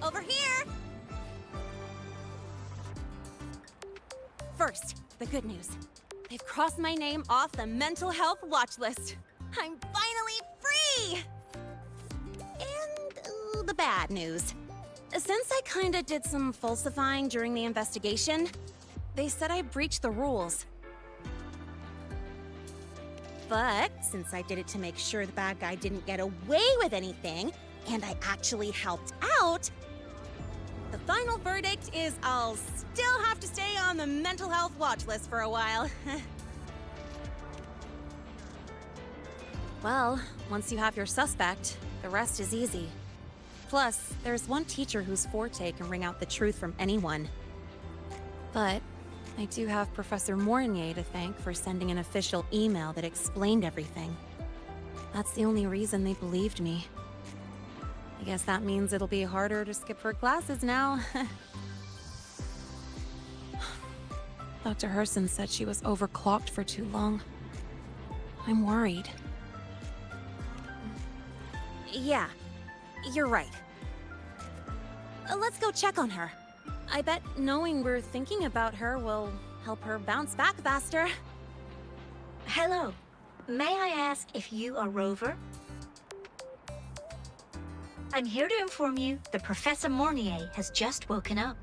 Over here! First, the good news. They've crossed my name off the mental health watch list. I'm finally free! And the bad news. Since I kinda did some falsifying during the investigation, they said I breached the rules. But since I did it to make sure the bad guy didn't get away with anything, and I actually helped out, the final verdict is I'll still have to stay on the mental health watch list for a while. Well, once you have your suspect, the rest is easy. Plus, there's one teacher whose forte can wring out the truth from anyone. But I do have Professor Mornier to thank for sending an official email that explained everything. That's the only reason they believed me. I guess that means it'll be harder to skip her classes now. Dr. Herson said she was overclocked for too long. I'm worried. Yeah, you're right. Let's go check on her. I bet knowing we're thinking about her will help her bounce back faster. Hello. May I ask if you are Rover? I'm here to inform you that Professor Mornier has just woken up.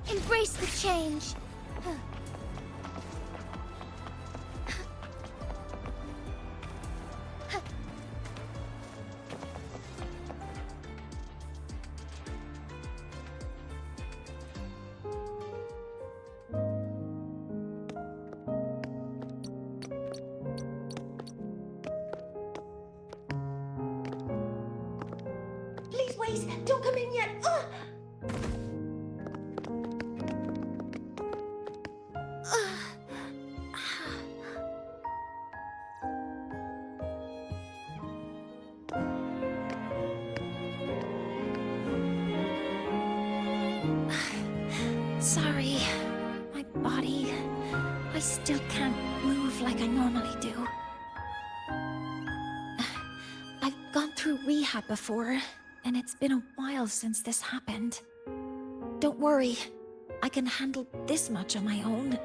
Embrace the change. Please wait! Don't come in yet! Sorry. My body... I still can't move like I normally do. I've gone through rehab before, and it's been a while since this happened. Don't worry. I can handle this much on my own.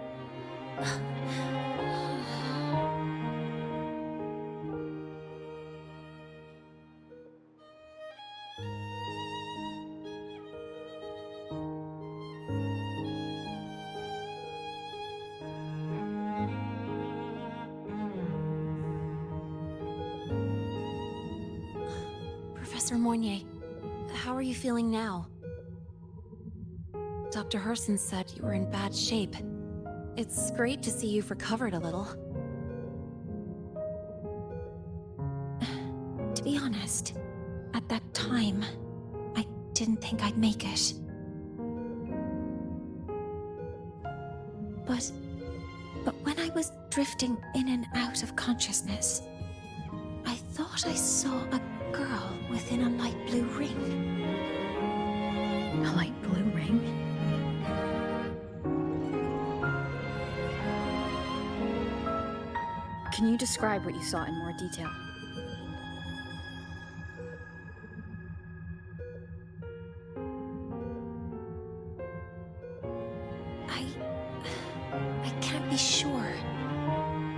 Professor Mornier, how are you feeling now? Dr. Herson said you were in bad shape. It's great to see you've recovered a little. To be honest, at that time, I didn't think I'd make it. But when I was drifting in and out of consciousness, I thought I saw a girl within a light blue ring. A light blue ring? Can you describe what you saw in more detail? I can't be sure,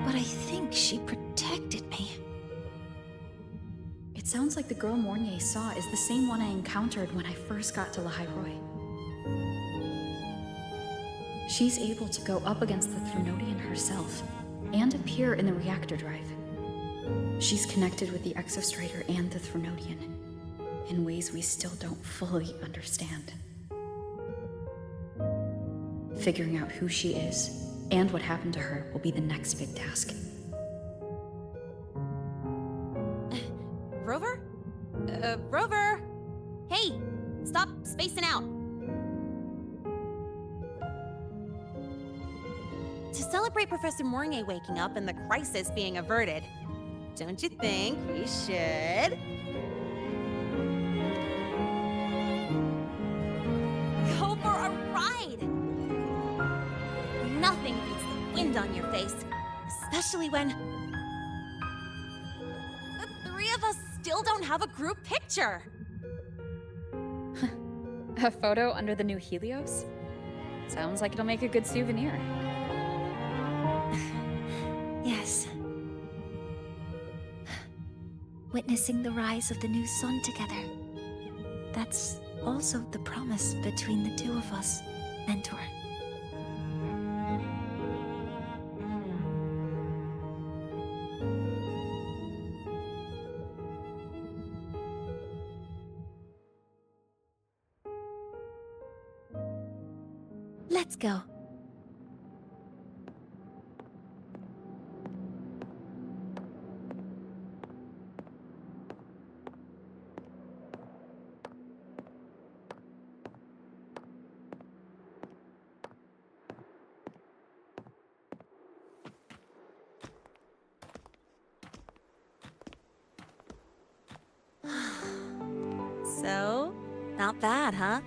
but I think she protected me. It sounds like the girl Mornier saw is the same one I encountered when I first got to Lahai-Roi. She's able to go up against the Threnodian herself and appear in the reactor drive. She's connected with the Exostrator and the Threnodian in ways we still don't fully understand. Figuring out who she is and what happened to her will be the next big task. Rover? Rover! Hey! Stop spacing out! To celebrate Professor Mornier waking up and the crisis being averted, Don't you think we should go for a ride? Nothing beats the wind on your face, especially when the three of us still don't have a group picture. A photo under the new Helios? Sounds like it'll make a good souvenir. Yes. Witnessing the rise of the new sun together. That's also the promise between the two of us, Mentor. Let's go. So, not bad, huh?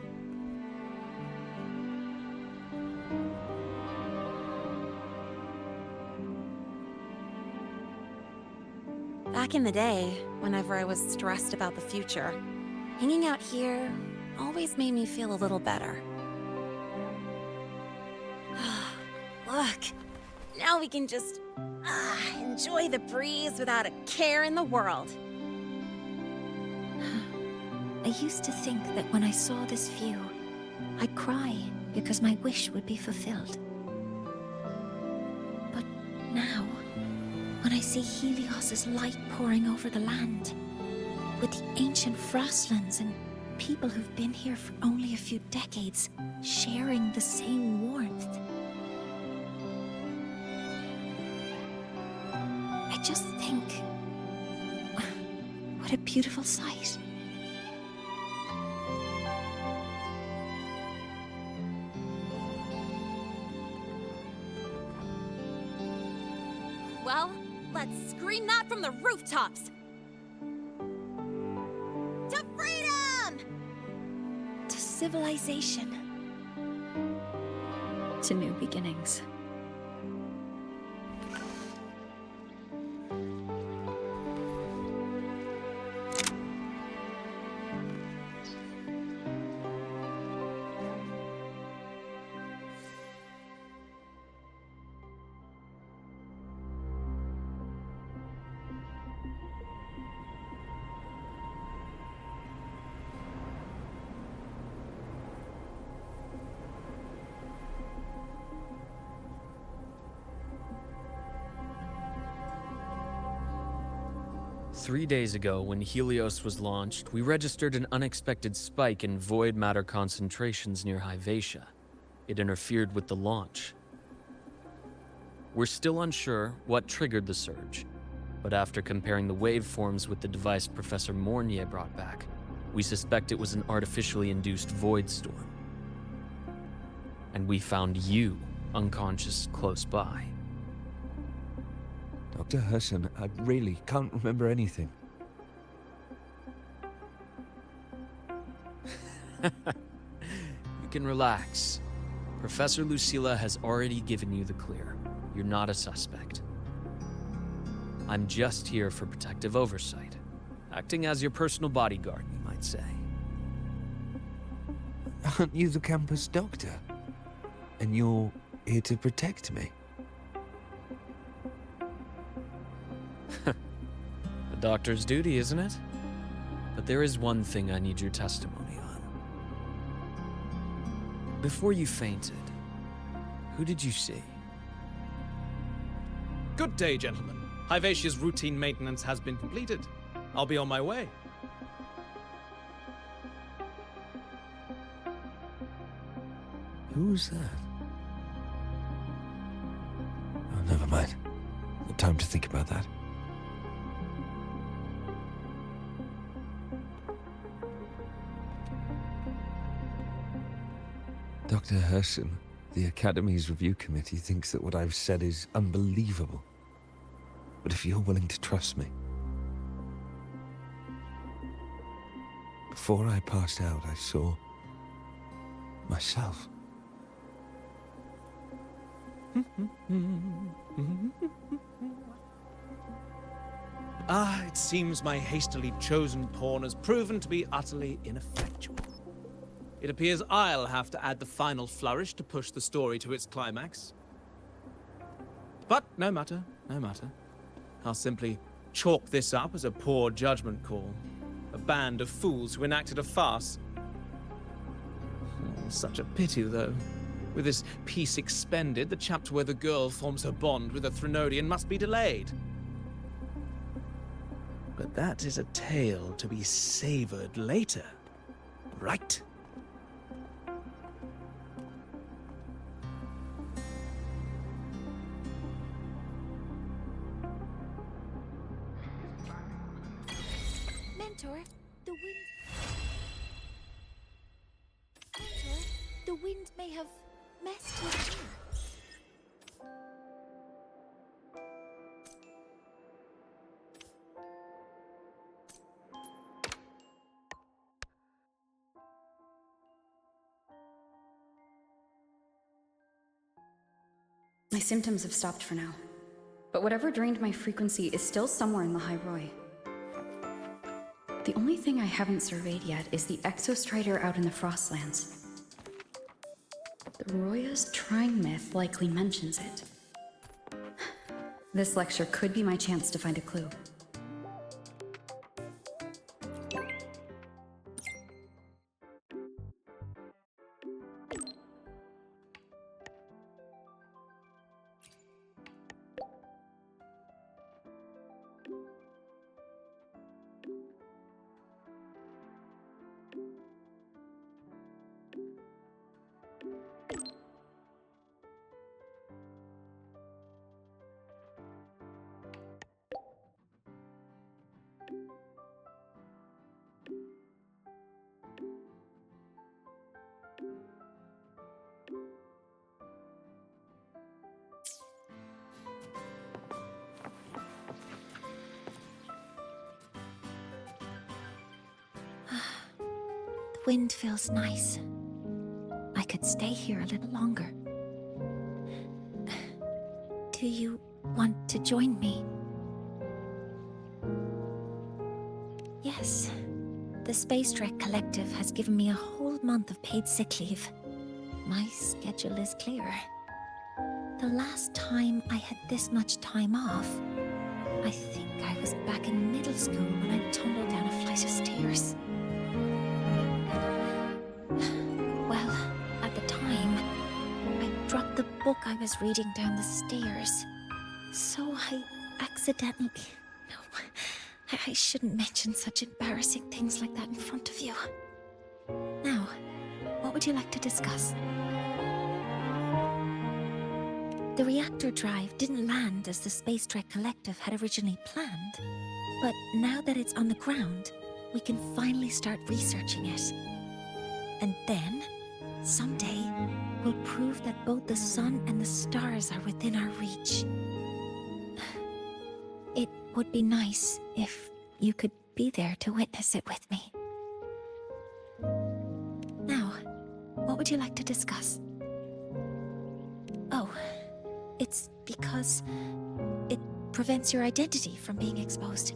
Back in the day, whenever I was stressed about the future, hanging out here always made me feel a little better. Look, now we can just enjoy the breeze without a care in the world. I used to think that when I saw this view, I'd cry because my wish would be fulfilled. But now, when I see Helios's light pouring over the land, with the ancient frostlands and people who've been here for only a few decades sharing the same warmth, I just think, what a beautiful sight. Well, let's scream that from the rooftops! To freedom! To civilization. To new beginnings. Three days ago, when Helios was launched, we registered an unexpected spike in void matter concentrations near Hyvatia. It interfered with the launch. We're still unsure what triggered the surge, but after comparing the waveforms with the device Professor Mornier brought back, we suspect it was an artificially induced void storm. And we found you unconscious close by. Dr. Herson, I really can't remember anything. You can relax. Professor Lucilla has already given you the clear. You're not a suspect. I'm just here for protective oversight, acting as your personal bodyguard, you might say. Aren't you the campus doctor? And you're here to protect me? The doctor's duty, isn't it? But there is one thing I need your testimony on. Before you fainted, who did you see? Good day, gentlemen. Hyvatia's routine maintenance has been completed. I'll be on my way. Who's that? Oh, never mind. No time to think about that. Dr. Herson, the Academy's review committee thinks that what I've said is unbelievable. But if you're willing to trust me... Before I passed out, I saw... myself. It seems my hastily chosen pawn has proven to be utterly ineffectual. It appears I'll have to add the final flourish to push the story to its climax. But no matter, no matter. I'll simply chalk this up as a poor judgment call. A band of fools who enacted a farce. Oh, such a pity, though. With this piece expended, the chapter where the girl forms her bond with a Threnodian must be delayed. But that is a tale to be savored later, right? Mentor, the wind... Mentor, the wind may have messed with you. My symptoms have stopped for now. But whatever drained my frequency is still somewhere in Lahai-Roi. The only thing I haven't surveyed yet is the Exostrider out in the Frostlands. The Roya's Trying myth likely mentions it. This lecture could be my chance to find a clue. The wind feels nice. I could stay here a little longer. Do you want to join me? Yes. The Space Trek Collective has given me a whole month of paid sick leave. My schedule is clear. The last time I had this much time off, I think I was back in middle school when I tumbled down a flight of stairs. Well, at the time, I dropped the book I was reading down the stairs. So I accidentally... No, I shouldn't mention such embarrassing things like that in front of you. Now, what would you like to discuss? The reactor drive didn't land as the Space Trek Collective had originally planned, but now that it's on the ground, we can finally start researching it. And then, someday, we'll prove that both the sun and the stars are within our reach. It would be nice if you could be there to witness it with me. Now, what would you like to discuss? Oh, it's because it prevents your identity from being exposed.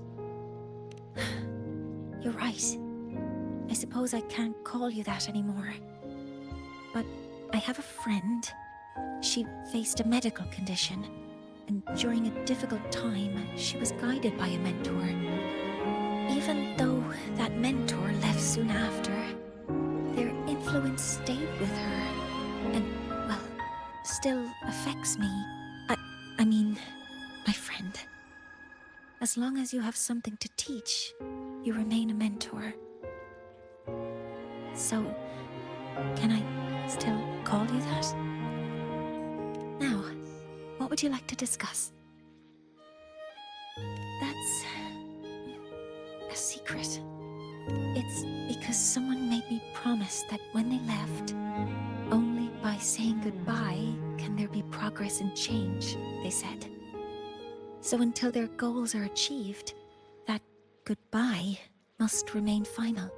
You're right. I suppose I can't call you that anymore. But I have a friend. She faced a medical condition, and during a difficult time, she was guided by a mentor. Even though that mentor left soon after, their influence stayed with her, and, well, still affects me. I mean, my friend. As long as you have something to teach, you remain a mentor. So, can I still call you that? Now, what would you like to discuss? That's a secret. It's because someone made me promise that when they left, only by saying goodbye can there be progress and change, they said. So until their goals are achieved, that goodbye must remain final.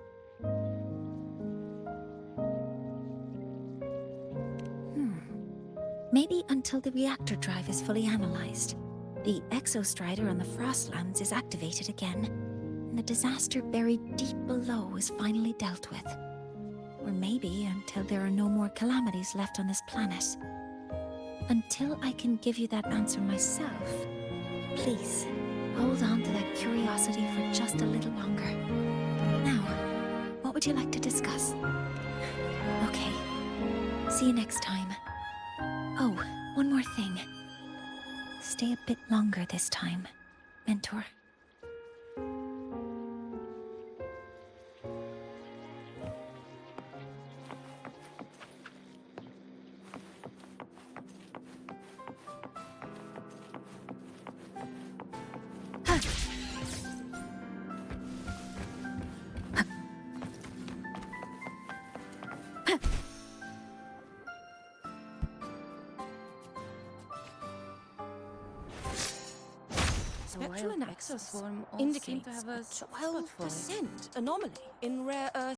Maybe until the reactor drive is fully analyzed, the exostrider on the Frostlands is activated again, and the disaster buried deep below is finally dealt with. Or maybe until there are no more calamities left on this planet. Until I can give you that answer myself, please, hold on to that curiosity for just a little longer. Now, what would you like to discuss? Okay, see you next time. Oh, one more thing. Stay a bit longer this time, Mentor. Spectral and exoswarm all seem to have a 12% anomaly in rare earth.